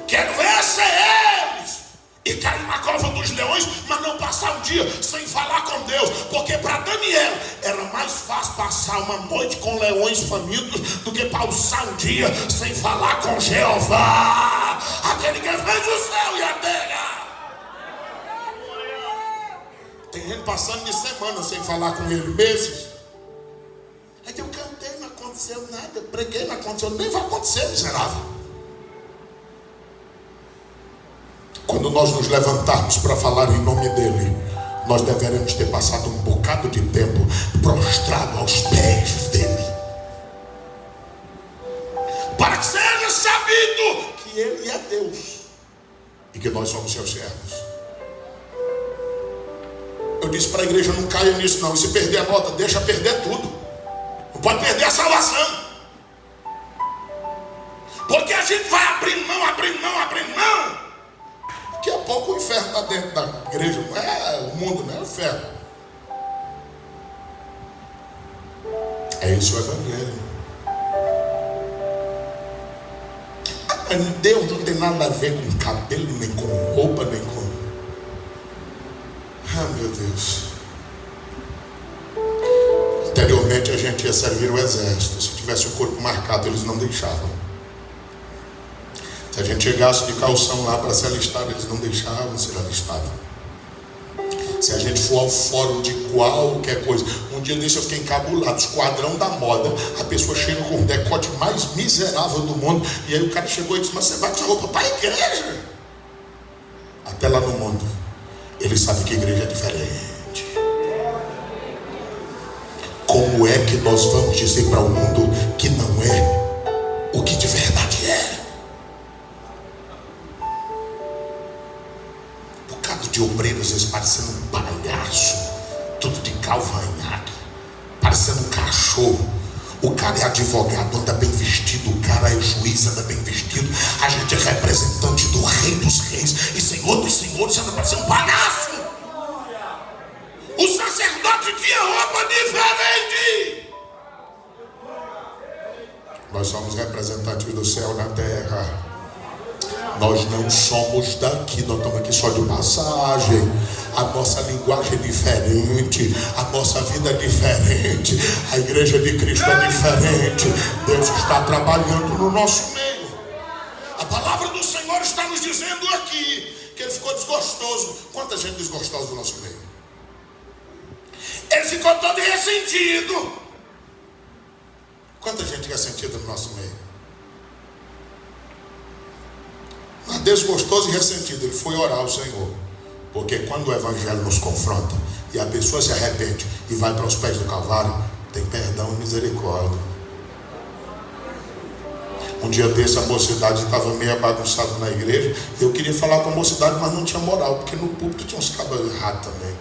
Quero ver ser eles e cair na cova dos leões, mas não passar um dia sem falar com Deus. Porque para Daniel era mais fácil passar uma noite com leões famintos do que passar um dia sem falar com Jeová, aquele que fez o céu e a terra. Tem gente passando de semana sem falar com ele, meses. Aí eu cantei, não aconteceu nada, eu preguei, não aconteceu, nem vai acontecer, miserável. Quando nós nos levantarmos para falar em nome dele, nós deveremos ter passado um bocado de tempo prostrado aos pés dele, para que seja sabido que ele é Deus e que nós somos seus servos. Eu disse para a igreja: não caia nisso não. E se perder a nota, deixa perder tudo. Não pode perder a salvação. Porque a gente vai abrindo mão. Daqui a pouco o inferno está dentro da igreja. Não é o mundo, não é o inferno. É isso o evangelho. Mas Deus não tem nada a ver com cabelo, nem com roupa, nem com... Ah, meu Deus. Anteriormente a gente ia servir o exército. Se tivesse o corpo marcado, eles não deixavam. Se a gente chegasse de calção lá para ser alistado, eles não deixavam ser alistado. Se a gente for ao fórum de qualquer coisa, um dia desse eu fiquei encabulado, esquadrão da moda, a pessoa chega com o decote mais miserável do mundo, e aí o cara chegou e disse: mas você vai com essa roupa para a igreja? até lá no mundo, ele sabe que a igreja é diferente. Como é que nós vamos dizer para o mundo que não é o que de verdade é? Por causa de obreiros, às vezes parecendo um palhaço, tudo de calvanhado, parecendo um cachorro. O cara é advogado, anda bem vestido. O cara é juiz, anda bem vestido. A gente é representante do Rei dos Reis e Senhor dos Senhores, anda parecendo um palhaço. O sacerdote tinha roupa diferente. Nós somos representantes do céu na terra. Nós não somos daqui, nós estamos aqui só de passagem. A nossa linguagem é diferente, a nossa vida é diferente, a igreja de Cristo é diferente. Deus está trabalhando no nosso meio. A palavra do Senhor está nos dizendo aqui que ele ficou desgostoso. Quanta gente desgostosa do nosso meio? Ele ficou todo ressentido. Quanta gente ressentida no nosso meio? Mas desgostoso e ressentido, ele foi orar ao Senhor. Porque quando o evangelho nos confronta e a pessoa se arrepende e vai para os pés do Calvário, tem perdão e misericórdia. Um dia desse, a mocidade estava meio bagunçada na igreja. Eu queria falar com a mocidade, mas não tinha moral, porque no púlpito tinha uns cabos errados também.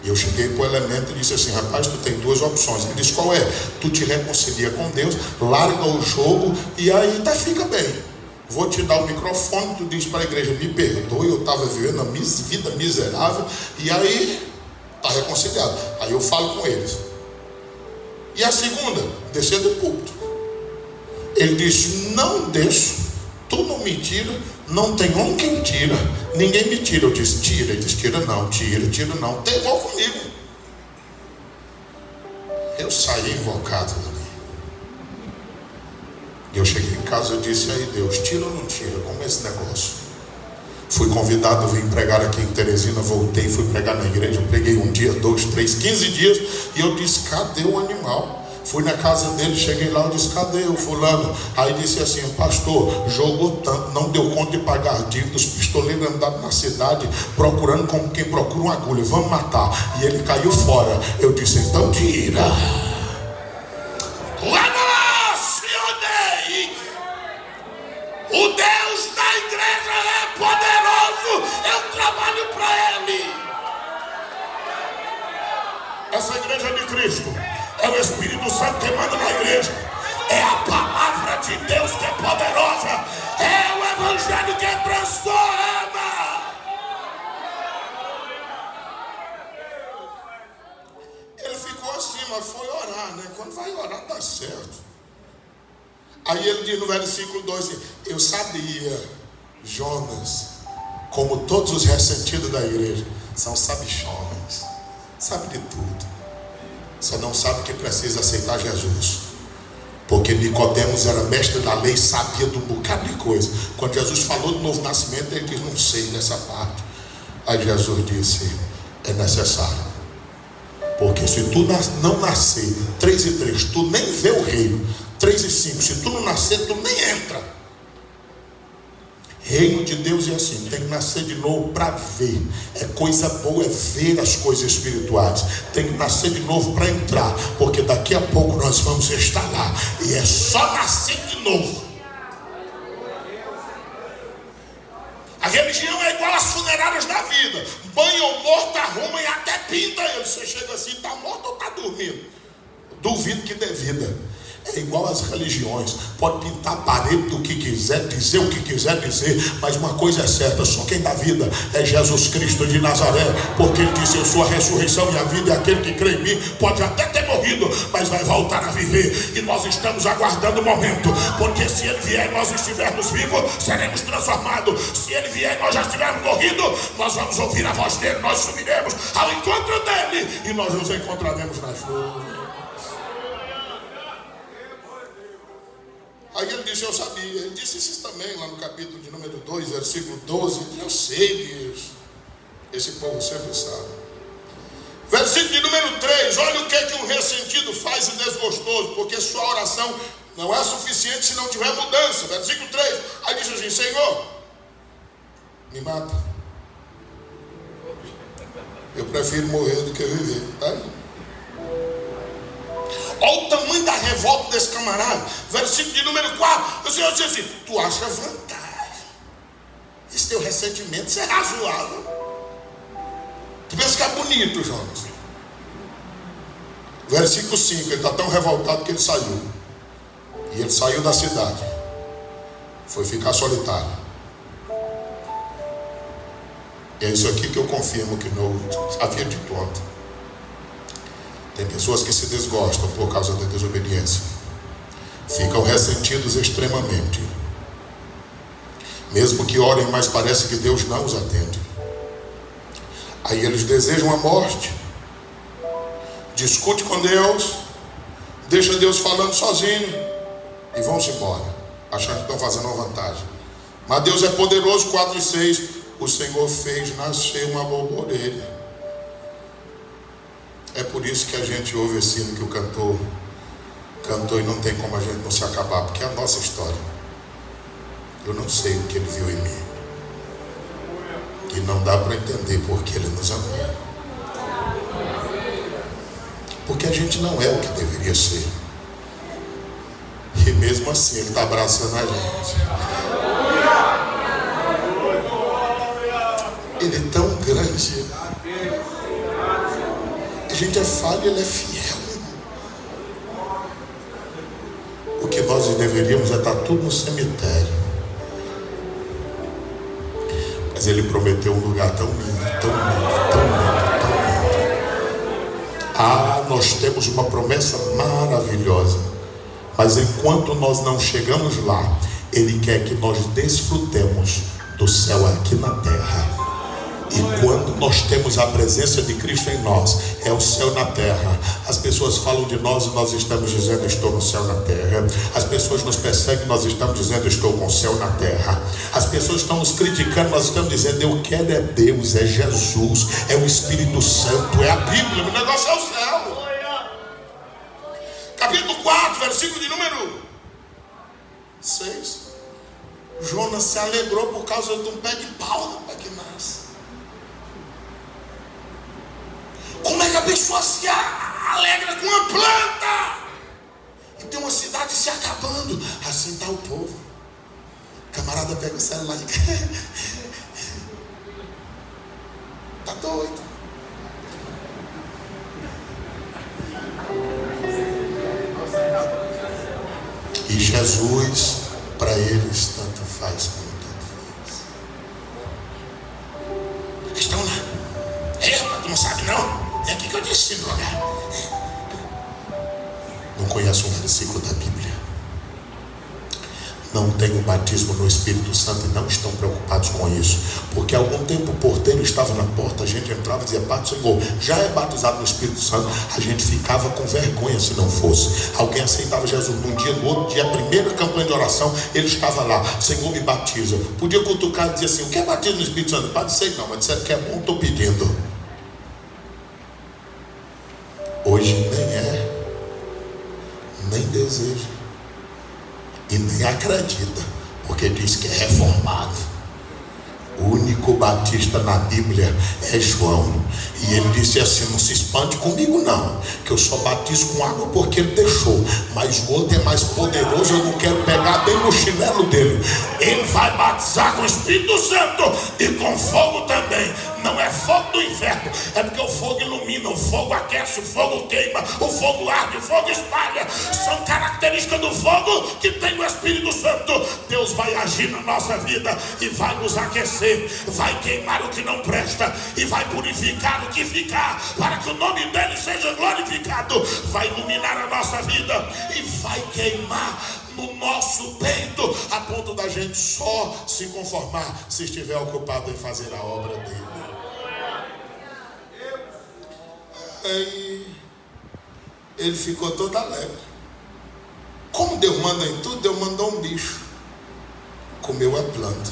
E eu cheguei para o elemento e disse assim: rapaz, tu tem duas opções. Ele disse: qual é? Tu te reconcilia com Deus, larga o jogo e aí fica bem. Vou te dar o microfone, tu diz para a igreja: me perdoe, eu estava vivendo a vida miserável. E aí, está reconciliado. Aí eu falo com eles. E a segunda, descer do púlpito. Ele disse: não deixo, tu não me tira, não tem um quem tira, ninguém me tira. Eu disse: tira. Ele disse: tira não, tira não, teimou comigo. Eu saí invocado dali. Eu cheguei em casa e disse: aí Deus, tira ou não tira? Como é esse negócio? Fui convidado, vim pregar aqui em Teresina, voltei, fui pregar na igreja. Preguei 1 dia, 2, 3, 15 dias. E eu disse: cadê o animal? Fui na casa dele, cheguei lá, eu disse: cadê o fulano? Aí disse assim: pastor, jogou tanto, não deu conta de pagar dívidas, pistoleiro andado na cidade, procurando como quem procura uma agulha, vamos matar. E ele caiu fora. Eu disse: então tira. O Deus da igreja é poderoso. Eu trabalho para Ele. Essa igreja de Cristo é o Espírito Santo que manda na igreja. É a palavra de Deus que é poderosa. É o Evangelho que transforma. Ele ficou assim, mas foi orar, né? Quando vai orar dá certo. Aí ele diz no versículo 2: eu sabia, Jonas, como todos os ressentidos da igreja, são sabichões, sabe de tudo, só não sabe que precisa aceitar Jesus. Porque Nicodemos era mestre da lei, sabia de um bocado de coisa. Quando Jesus falou do novo nascimento, ele disse: não sei dessa parte. Aí Jesus disse: é necessário. Porque se tu não nascer, 3 e 3, tu nem vê o reino. 3 e 5, se tu não nascer, tu nem entra. Reino de Deus é assim, tem que nascer de novo para ver. É coisa boa, é ver as coisas espirituais. Tem que nascer de novo para entrar, porque daqui a pouco nós vamos estar lá. E é só nascer de novo. A religião é igual às funerárias da vida. Banho morto, arruma e até pinta ele. Você chega assim, está morto ou está dormindo? Duvido que dê vida. É igual às religiões. Pode pintar a parede do que quiser, dizer o que quiser dizer, mas uma coisa é certa: só quem dá vida é Jesus Cristo de Nazaré. Porque ele disse: eu sou a ressurreição e a vida, e aquele que crê em mim pode até ter morrido, mas vai voltar a viver. E nós estamos aguardando o momento, porque se ele vier e nós estivermos vivos, seremos transformados. Se ele vier e nós já estivermos morridos, nós vamos ouvir a voz dele, nós subiremos ao encontro dele e nós nos encontraremos nas nuvens. Aí ele disse: eu sabia. Ele disse isso também lá no capítulo de número 2, versículo 12. Eu sei, Deus. Esse povo sempre sabe. Versículo de número 3. Olha o que um ressentido faz e desgostoso, porque sua oração não é suficiente se não tiver mudança. Versículo 3. Aí diz assim: Senhor, me mata. Eu prefiro morrer do que viver. Tá aí. Olha o tamanho da revolta desse camarada. Versículo de número 4. O Senhor diz assim: tu acha vantagem esse teu ressentimento ser razoável? Tu pensa que é bonito, Jonas? Versículo 5. Ele está tão revoltado que ele saiu. E ele saiu da cidade. Foi ficar solitário. E é isso aqui que eu confirmo que não havia dito ontem. Tem pessoas que se desgostam por causa da desobediência. Ficam ressentidos extremamente. Mesmo que orem, mas parece que Deus não os atende. Aí eles desejam a morte. Discute com Deus. Deixa Deus falando sozinho. E vão-se embora, achando que estão fazendo uma vantagem. Mas Deus é poderoso. 4 e 6. O Senhor fez nascer uma borboleta. É por isso que a gente ouve esse hino que o cantor cantou, e não tem como a gente não se acabar, porque é a nossa história. Eu não sei o que ele viu em mim, e não dá para entender porque ele nos amou. Porque a gente não é o que deveria ser, e mesmo assim ele está abraçando a gente. Ele é tão grande. A gente é falho e ele é fiel. O que nós deveríamos é estar tudo no cemitério. Mas ele prometeu um lugar tão lindo, tão lindo, tão lindo, tão lindo. Ah, nós temos uma promessa maravilhosa. Mas enquanto nós não chegamos lá, ele quer que nós desfrutemos do céu aqui na terra. E quando nós temos a presença de Cristo em nós, é o céu na terra. As pessoas falam de nós e nós estamos dizendo: estou no céu na terra. As pessoas nos perseguem e nós estamos dizendo: estou com o céu na terra. As pessoas estão nos criticando, nós estamos dizendo: eu quero é Deus, é Jesus, é o Espírito Santo, é a Bíblia, o negócio é o céu. Capítulo 4, versículo de número 6. Jonas se alegrou por causa de um pé de pau, rapaz, que nasce. Como é que a pessoa se alegra com uma planta? E tem uma cidade se acabando. Assim está o povo. O camarada pega o celular e tá doido. E Jesus, para eles, tanto faz como tanto faz. Estão lá. Rapaz, tu não sabe não? É aqui que eu te ensino, cara. Não conhece um versículo da Bíblia. Não tem o batismo no Espírito Santo e não estão preocupados com isso. Porque há algum tempo o porteiro estava na porta, a gente entrava e dizia: Pai do Senhor, já é batizado no Espírito Santo. A gente ficava com vergonha se não fosse. Alguém aceitava Jesus num dia, no outro dia, a primeira campanha de oração, ele estava lá: Senhor, me batiza. Podia cutucar e dizer assim: o que é batismo no Espírito Santo? Pai, não sei não, mas disseram que é bom, estou pedindo. Hoje nem é, nem deseja e nem acredita, porque diz que é reformado. O único batista na Bíblia é João. E ele disse assim: não se espante comigo não, que eu só batizo com água porque ele deixou. Mas o outro é mais poderoso, eu não quero pegar bem no chinelo dele. Ele vai batizar com o Espírito Santo e com fogo também. Não é fogo do inferno, é porque o fogo ilumina, o fogo aquece, o fogo queima, o fogo arde, o fogo espalha. São características do fogo que tem o Espírito Santo. Deus vai agir na nossa vida e vai nos aquecer, vai queimar o que não presta e vai purificar o que ficar, para que o nome dele seja glorificado. Vai iluminar a nossa vida e vai queimar no nosso peito, a ponto da gente só se conformar se estiver ocupado em fazer a obra dele. Aí ele ficou todo alegre. Como Deus manda em tudo, Deus mandou um bicho, comeu a planta.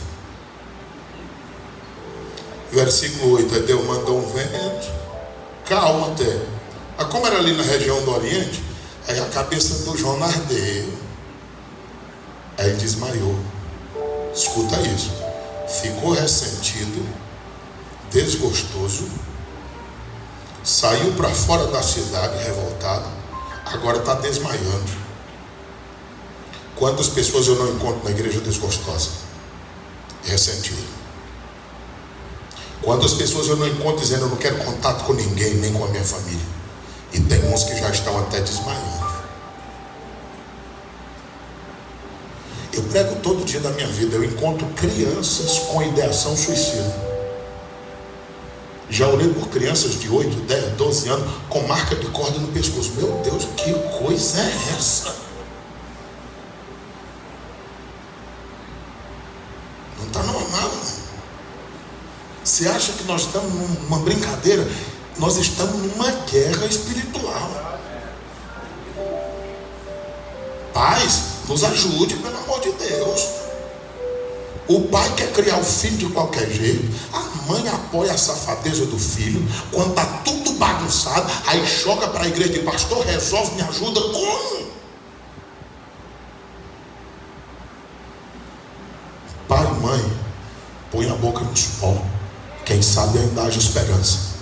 Versículo 8, Deus mandou um vento, calma até. Mas como era ali na região do Oriente, aí a cabeça do Jonas ardeu. Aí ele desmaiou. Escuta isso. Ficou ressentido, desgostoso Saiu para fora da cidade revoltado, agora está desmaiando. Quantas pessoas eu não encontro na igreja desgostosa, ressentido? Quantas pessoas eu não encontro dizendo: eu não quero contato com ninguém, nem com a minha família? E tem uns que já estão até desmaiando. Eu prego todo dia da minha vida, eu encontro crianças com ideação suicida. Já orei por crianças de 8, 10, 12 anos com marca de corda no pescoço. Meu Deus, que coisa é essa? Não está normal, não. Você acha que nós estamos numa brincadeira? Nós estamos numa guerra espiritual. Pais, nos ajude, pelo amor de Deus. O pai quer criar o filho de qualquer jeito, a mãe apoia a safadeza do filho. Quando está tudo bagunçado, aí joga para a igreja de pastor, resolve, me ajuda. Como? Pai e mãe, põe a boca no sol. Quem sabe ainda haja esperança.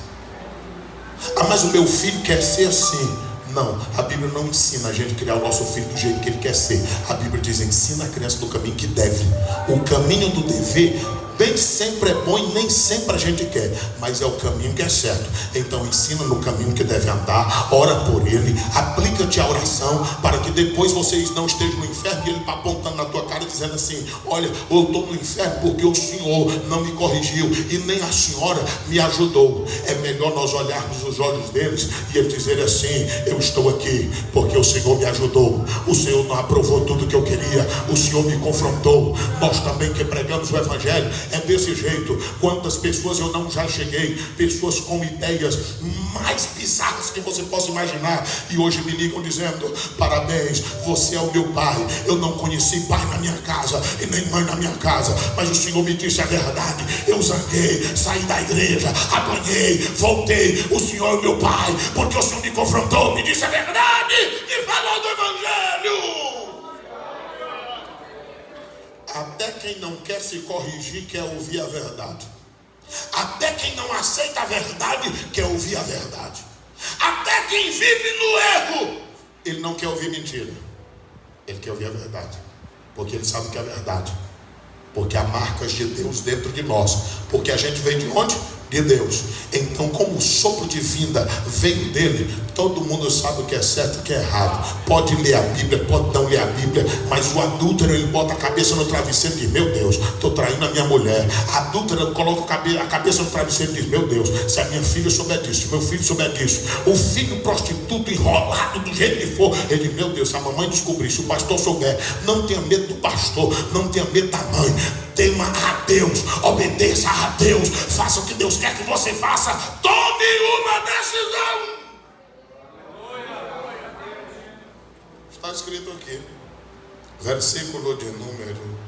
Ah, mas o meu filho quer ser assim. Não, a Bíblia não ensina a gente a criar o nosso filho do jeito que ele quer ser. A Bíblia diz: ensina a criança do caminho que deve. O caminho do dever nem sempre é bom e nem sempre a gente quer, mas é o caminho que é certo. Então ensina no caminho que deve andar, ora por ele, aplica-te a oração, para que depois vocês não estejam no inferno e ele está apontando na tua cara dizendo assim: olha, eu estou no inferno porque o Senhor não me corrigiu e nem a senhora me ajudou. É melhor nós olharmos nos olhos deles e ele dizer assim: eu estou aqui porque o Senhor me ajudou. O Senhor não aprovou tudo que eu queria, o Senhor me confrontou. Nós também que pregamos o Evangelho é desse jeito. Quantas pessoas eu não já cheguei, pessoas com ideias mais bizarras que você possa imaginar, e hoje me ligam dizendo: parabéns, você é o meu pai. Eu não conheci pai na minha casa e nem mãe na minha casa, mas o Senhor me disse a verdade. Eu zanguei, saí da igreja, apanhei, voltei. O Senhor é o meu pai, porque o Senhor me confrontou, me disse a verdade e falou do Evangelho. Até quem não quer se corrigir quer ouvir a verdade. Até quem não aceita a verdade quer ouvir a verdade. Até quem vive no erro, ele não quer ouvir mentira. Ele quer ouvir a verdade, porque ele sabe que é a verdade. Porque há marcas de Deus dentro de nós. Porque a gente vem de onde? De Deus. Então, como o sopro de vida veio dele, todo mundo sabe o que é certo e o que é errado. Pode ler a Bíblia, pode não ler a Bíblia, mas o adúltero, ele bota a cabeça no travesseiro e diz: meu Deus, estou traindo a minha mulher. A adúltera coloca a cabeça no travesseiro e diz: meu Deus, se a minha filha souber disso, meu filho souber disso. O filho prostituto enrolado do jeito que for, ele diz: meu Deus, se a mamãe descobrir, se o pastor souber. Não tenha medo do pastor, não tenha medo da mãe. Tema a Deus, obedeça a Deus, faça o que Deus quer que você faça. Tome uma decisão. Está escrito aqui, versículo de número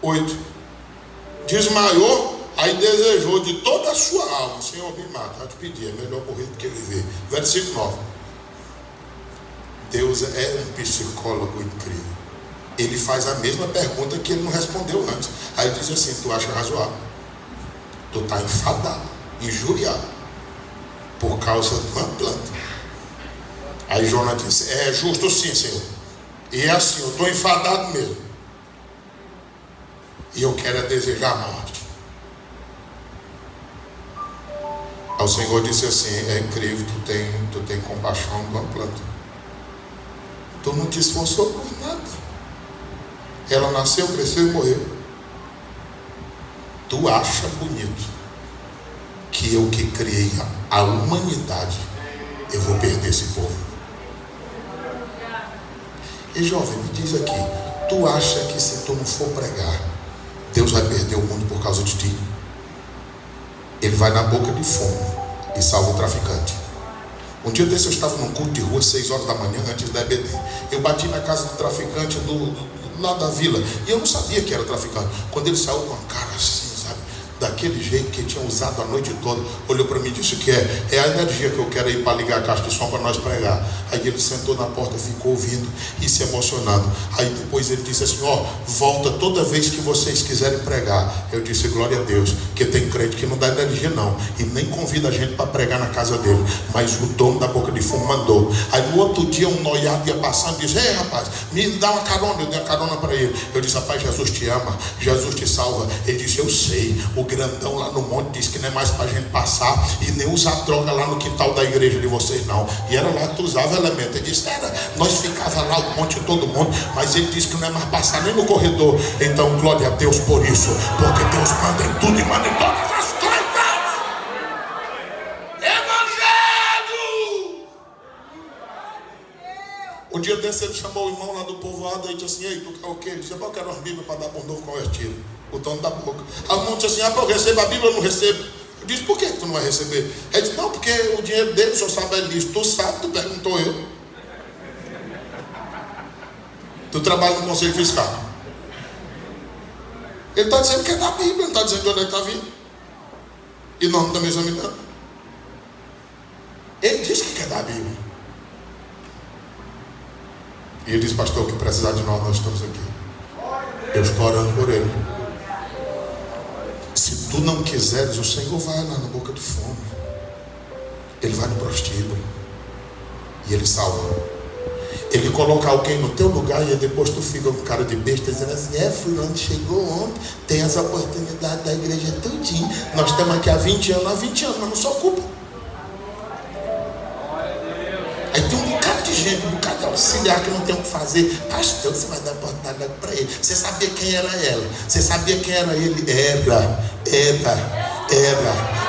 8. Desmaiou, aí desejou de toda a sua alma: Senhor, me mata. Eu te pedi, é melhor morrer do que viver. Versículo 9. Deus é um psicólogo incrível. Ele faz a mesma pergunta que ele não respondeu antes. Aí diz assim: tu acha razoável? Tu está enfadado, injuriado, por causa de uma planta. Aí Jonas disse: é justo sim, Senhor. E é assim, eu estou enfadado mesmo. E eu quero desejar a morte. Aí o Senhor disse assim: é incrível, tu tem compaixão de uma planta. Tu não te esforçou por nada. Ela nasceu, cresceu e morreu. Tu acha bonito que eu que criei a humanidade, eu vou perder esse povo? E jovem, me diz aqui, tu acha que se tu não for pregar, Deus vai perder o mundo por causa de ti? Ele vai na boca de fumo e salva o traficante. Um dia desse eu estava num culto de rua, 6 horas da manhã, antes da EBD. Eu bati na casa do traficante lá da vila, e eu não sabia que era traficante. Quando ele saiu com a cara assim, sabe, daquele jeito que tinha usado a noite toda, olhou para mim e disse: o que é? É a energia que eu quero ir para ligar a caixa de som para nós pregar. Aí ele sentou na porta, ficou ouvindo e se emocionando. Aí depois ele disse assim: ó, volta toda vez que vocês quiserem pregar. Eu disse: glória a Deus, que tem crente que não dá energia não, e nem convida a gente para pregar na casa dele, mas o dono da boca de fumo mandou. Aí no outro dia um noiado ia passando e disse: ei rapaz, me dá uma carona. Eu dei uma carona para ele. Eu disse: rapaz, Jesus te ama, Jesus te salva. Ele disse: eu sei, o grandão lá no monte disse que não é mais para a gente passar e nem usar droga lá no quintal da igreja de vocês não. E era lá que tu usava elemento. Ele disse: era, nós ficava lá o monte todo mundo, mas ele disse que não é mais passar nem no corredor. Então glória a Deus por isso, porque Deus manda em tudo e manda em todas as coisas. Evangelho. Um dia desse ele chamou o irmão lá do povoado e disse assim: ei, tu quer o quê? Ele disse: eu quero uma Bíblia para dar para um novo convertido. O dono da boca. Aí o irmão disse assim: ah, eu recebo a Bíblia, eu não recebo. Eu disse: por que tu não vai receber? Ele disse: não, porque o dinheiro dele, o senhor sabe disso. Tu sabe, tu perguntou eu. Tu trabalha no Conselho Fiscal. Ele está dizendo que é da Bíblia, não está dizendo de onde é que está vindo. E nós não estamos examinando. Ele disse que é da Bíblia. E ele disse: pastor, o que precisar de nós estamos aqui. Eu estou orando por ele. Se tu não quiseres, o Senhor vai lá na boca de fome. Ele vai no prostíbulo e ele salva. Ele coloca alguém no teu lugar e depois tu fica com cara de besta dizendo assim: fulano chegou ontem, tem as oportunidades da igreja tudinho. Nós estamos aqui há 20 anos, mas não se ocupa. Aí tem um bocado de gente, um bocado de auxiliar que não tem o que fazer. Pastor, você vai dar oportunidade para ele. Você sabia quem era ela? Você sabia quem era ele? Era.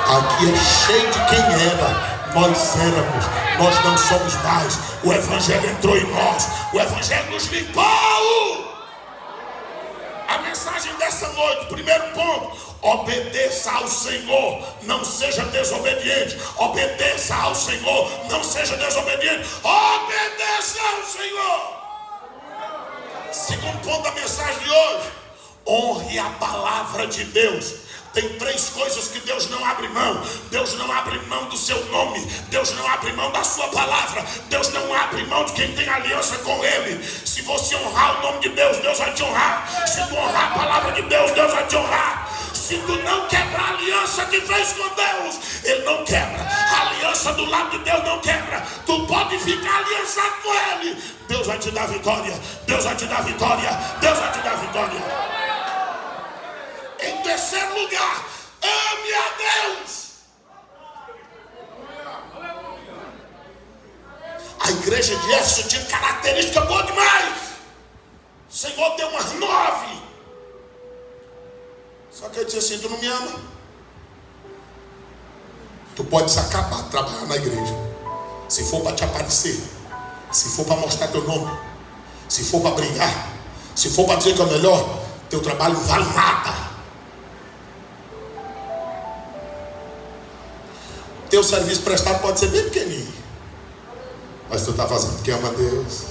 Aqui é cheio de quem era. Nós éramos, nós não somos mais. O Evangelho entrou em nós, o Evangelho nos limpou. A mensagem dessa noite, primeiro ponto: obedeça ao Senhor, não seja desobediente. Obedeça ao Senhor, não seja desobediente. Obedeça ao Senhor. Segundo ponto da mensagem de hoje: honre a palavra de Deus. Tem 3 coisas que Deus não abre mão. Deus não abre mão do seu nome. Deus não abre mão da sua palavra. Deus não abre mão de quem tem aliança com Ele. Se você honrar o nome de Deus, Deus vai te honrar. Se tu honrar a palavra de Deus, Deus vai te honrar. Se tu não quebrar a aliança que fez com Deus, Ele não quebra. A aliança do lado de Deus não quebra. Tu pode ficar aliançado com Ele. Deus vai te dar vitória. Deus vai te dar vitória. Deus vai te dar vitória. Em terceiro lugar, ame a Deus. A igreja de Éfeso tinha característica boa demais. O Senhor deu umas 9. Só que ele disse assim: tu não me ama. Tu pode se acabar de trabalhar na igreja, se for para te aparecer, se for para mostrar teu nome, se for para brigar, se for para dizer que é o melhor, teu trabalho não vale nada. Teu serviço prestado pode ser bem pequenininho, mas tu está fazendo porque ama a Deus.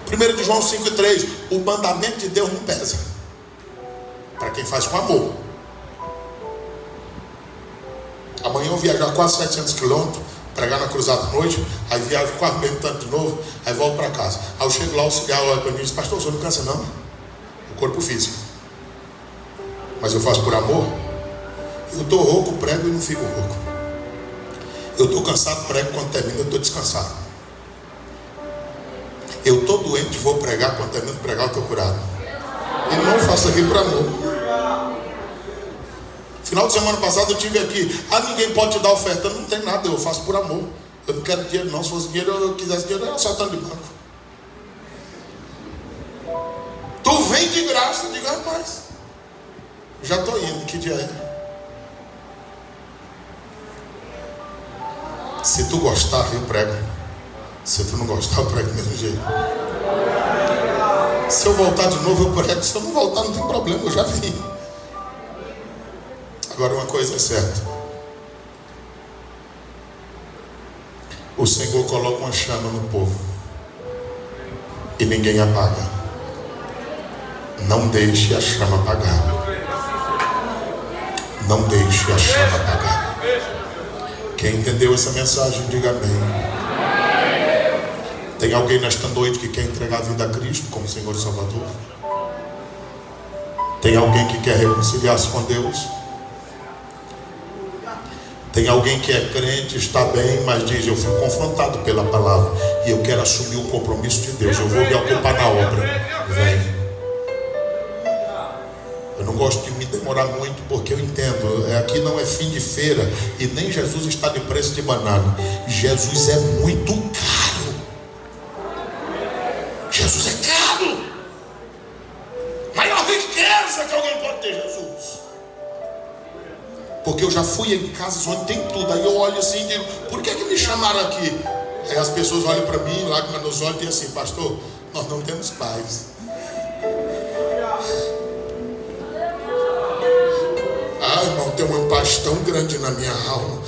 1 de João 5,3: o mandamento de Deus não pesa para quem faz com amor. Amanhã eu viajar quase 700 quilômetros, pregar na cruzada à noite, aí viajo quase o mesmo tanto de novo, aí volto para casa. Aí eu chego lá, o cigarro olha para mim e diz: pastor, o senhor não cansa não? O corpo físico. Mas eu faço por amor. Eu estou rouco, prego e não fico rouco. Eu estou cansado, prego. Quando termina, eu estou descansado. Eu estou doente, vou pregar. Quando termino de pregar, eu estou curado. E não faço aqui por amor. Final de semana passado eu estive aqui: ninguém pode te dar oferta. Não tem nada, eu faço por amor. Eu não quero dinheiro não. Se fosse dinheiro, eu quisesse dinheiro, eu era só tanto de banco. Tu vem de graça. Eu digo: rapaz, já estou indo, que dia é? Se tu gostar, eu prego. Se tu não gostar, eu prego do mesmo jeito. Se eu voltar de novo, eu prego. Se eu não voltar, não tem problema, eu já vim. Agora uma coisa é certa: o Senhor coloca uma chama no povo e ninguém apaga. Não deixe a chama apagar. Não deixe a chama apagar. Quem entendeu essa mensagem, diga amém. Tem alguém nesta noite que quer entregar a vida a Cristo como Senhor e Salvador? Tem alguém que quer reconciliar-se com Deus? Tem alguém que é crente, está bem, mas diz: eu fui confrontado pela palavra e eu quero assumir o compromisso de Deus, eu vou me ocupar na obra. Vem. Eu não gosto de me demorar muito, porque eu entendo, aqui não é fim de feira e nem Jesus está de preço de banana. Jesus é muito caro. Jesus é caro. Maior riqueza que alguém pode ter, Jesus. Porque eu já fui em casas onde tem tudo. Aí eu olho assim e digo: por que me chamaram aqui? Aí as pessoas olham para mim, lágrimas nos olhos, e dizem assim: pastor, nós não temos paz. Ah, irmão, tem uma paz tão grande na minha alma.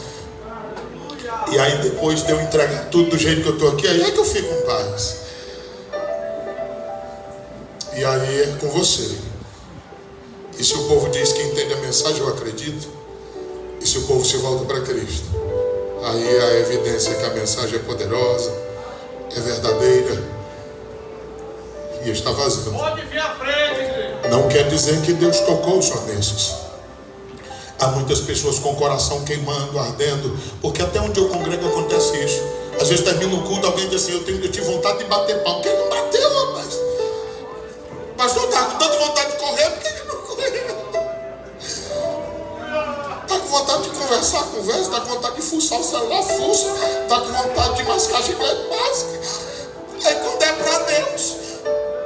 E aí depois de eu entregar tudo do jeito que eu estou aqui, aí é que eu fico em paz. E aí é com você. E se o povo diz que entende a mensagem, eu acredito. E se o povo se volta para Cristo, aí é a evidência que a mensagem é poderosa, é verdadeira e está vazando. Pode vir à frente, igreja. Não quer dizer que Deus tocou só nesses. Há muitas pessoas com o coração queimando, ardendo, porque até onde eu congrego acontece isso. Às vezes termina o culto, alguém diz assim: eu tive vontade de bater palma. Por que não bateu, rapaz? Pastor, está com tanta vontade de correr, por que não correu? Está com vontade de conversar, conversa. Está com vontade de fuçar o celular, fuça. Está com vontade de mascar chiclete, masca. Aí quando é para Deus,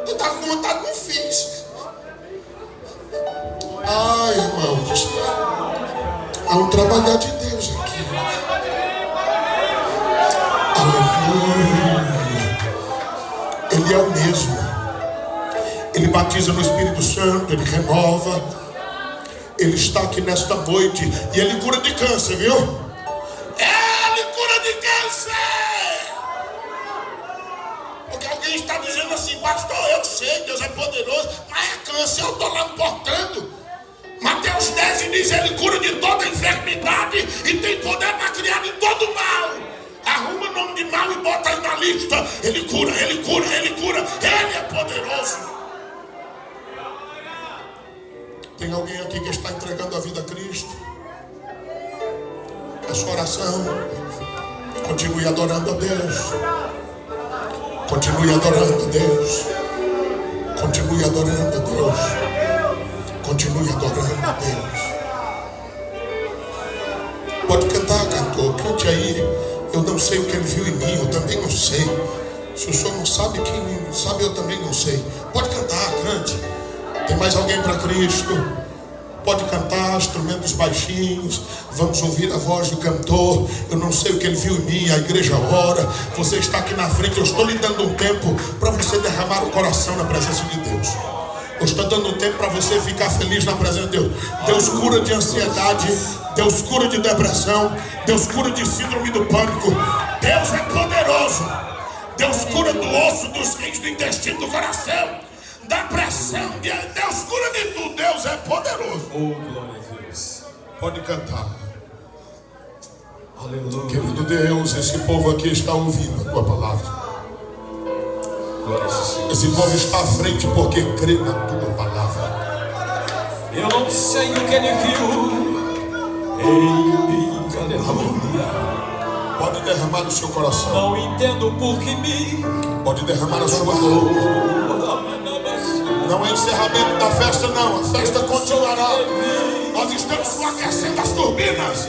eu estava com vontade, não fiz. Ai, irmãos, há um trabalhar de Deus aqui. Aleluia. Ele é o mesmo. Ele batiza no Espírito Santo, ele renova. Ele está aqui nesta noite e ele cura de câncer, viu? Ele cura de câncer. Porque alguém está dizendo assim: pastor, eu sei, Deus é poderoso, mas é câncer, eu estou lá portando. Mateus 10 diz: ele cura de toda enfermidade e tem poder para criar de todo mal. Arruma nome de mal e bota aí na lista. Ele cura, ele cura, ele cura. Ele é poderoso. Tem alguém aqui que está entregando a vida a Cristo? É sua oração. Continue adorando a Deus. Continue adorando a Deus. Continue adorando a Deus. Continue adorando a Deus. Pode cantar, cantor. Cante aí. Eu não sei o que ele viu em mim. Eu também não sei. Se o senhor não sabe, quem sabe, eu também não sei. Pode cantar, cante. Tem mais alguém para Cristo? Pode cantar, instrumentos baixinhos. Vamos ouvir a voz do cantor. Eu não sei o que ele viu em mim. A igreja ora. Você está aqui na frente. Eu estou lhe dando um tempo para você derramar o coração na presença de Deus. Eu estou dando um tempo para você ficar feliz na presença de Deus. Deus cura de ansiedade. Deus cura de depressão. Deus cura de síndrome do pânico. Deus é poderoso. Deus cura do osso, dos rins, do intestino, do coração, da pressão. Deus cura de tudo. Deus é poderoso. Oh, glória a Deus. Pode cantar. Aleluia. Querido Deus, esse povo aqui está ouvindo a tua palavra. Esse povo está à frente porque crê na tua palavra. Eu não sei o que ele viu em mim. Aleluia. Pode derramar o seu coração. Não entendo por que me. Pode derramar a sua alma. Não é encerramento da festa, não. A festa continuará. Nós estamos só aquecendo as turbinas,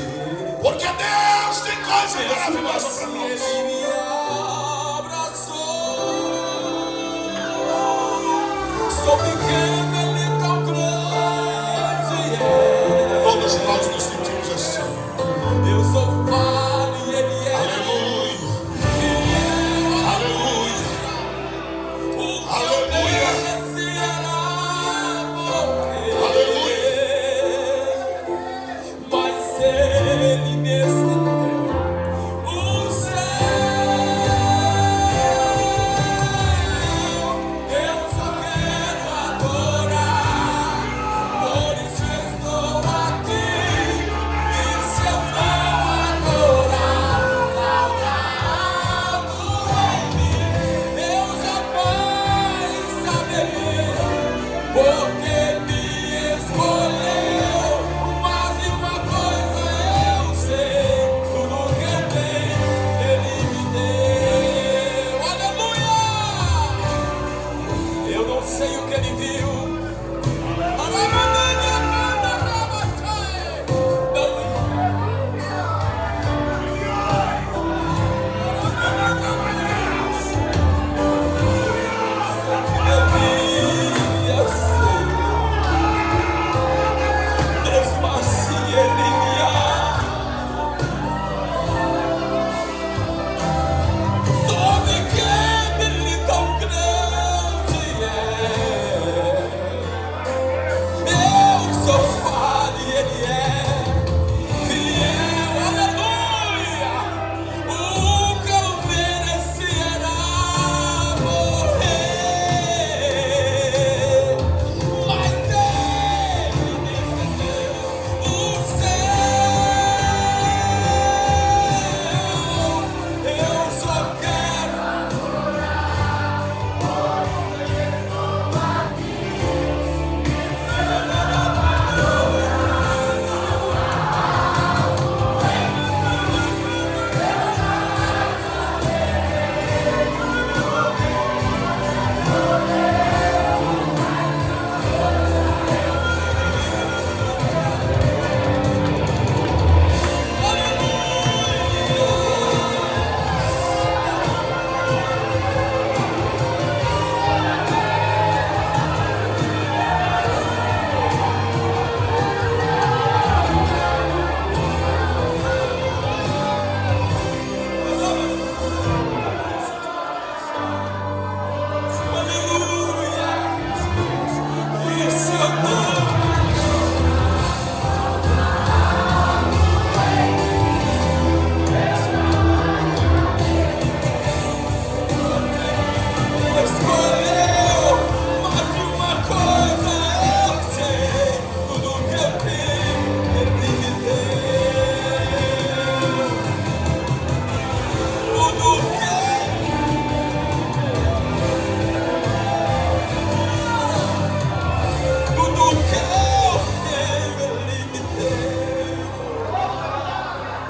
porque Deus tem coisa maravilhosa para nós. Sou pequeno, ele é tão grande. Todos nós nos sentimos assim. Eu sou falho e ele é. Aleluia. Aleluia. Aleluia. Aleluia. Mas ele me estendeu o céu. Eu só quero adorar.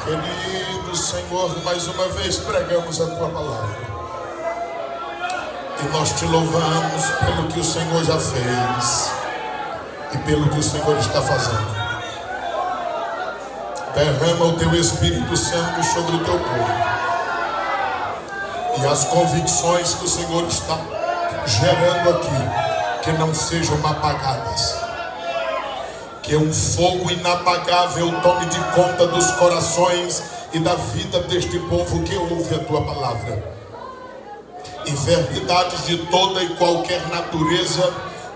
Querido Senhor, mais uma vez pregamos a tua palavra. E nós te louvamos pelo que o Senhor já fez e pelo que o Senhor está fazendo. Derrama o teu Espírito Santo sobre o teu povo. E as convicções que o Senhor está gerando aqui, que não sejam apagadas. Que um fogo inapagável tome de conta dos corações e da vida deste povo que ouve a tua palavra. Enfermidades de toda e qualquer natureza,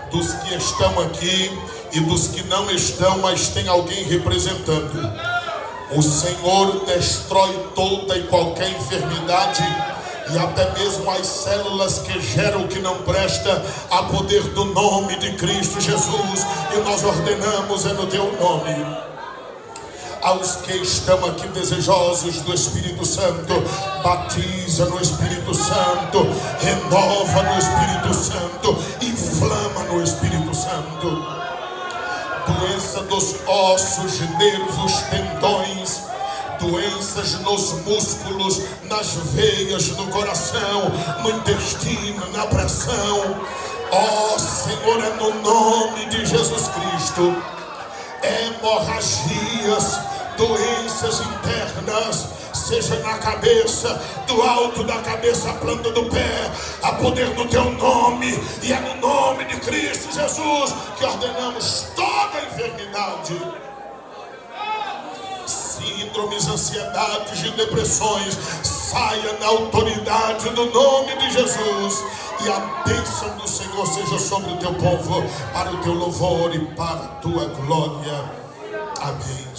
dos que estão aqui e dos que não estão, mas tem alguém representando. O Senhor destrói toda e qualquer enfermidade e até mesmo as células que geram o que não presta, a poder do nome de Cristo Jesus. E nós ordenamos no teu nome. Aos que estão aqui desejosos do Espírito Santo, batiza no Espírito Santo, renova no Espírito Santo, inflama no Espírito Santo. Doença dos ossos, nervos, tendões, doenças nos músculos, nas veias, no coração, no intestino, na pressão. Ó Senhor, é no nome de Jesus Cristo. Hemorragias, doenças internas, seja na cabeça, do alto da cabeça à planta do pé, a poder do teu nome, e é no nome de Cristo Jesus que ordenamos toda enfermidade, síndromes, ansiedades e depressões, saia na autoridade do nome de Jesus, e a bênção do Senhor seja sobre o teu povo, para o teu louvor e para a tua glória. Amém.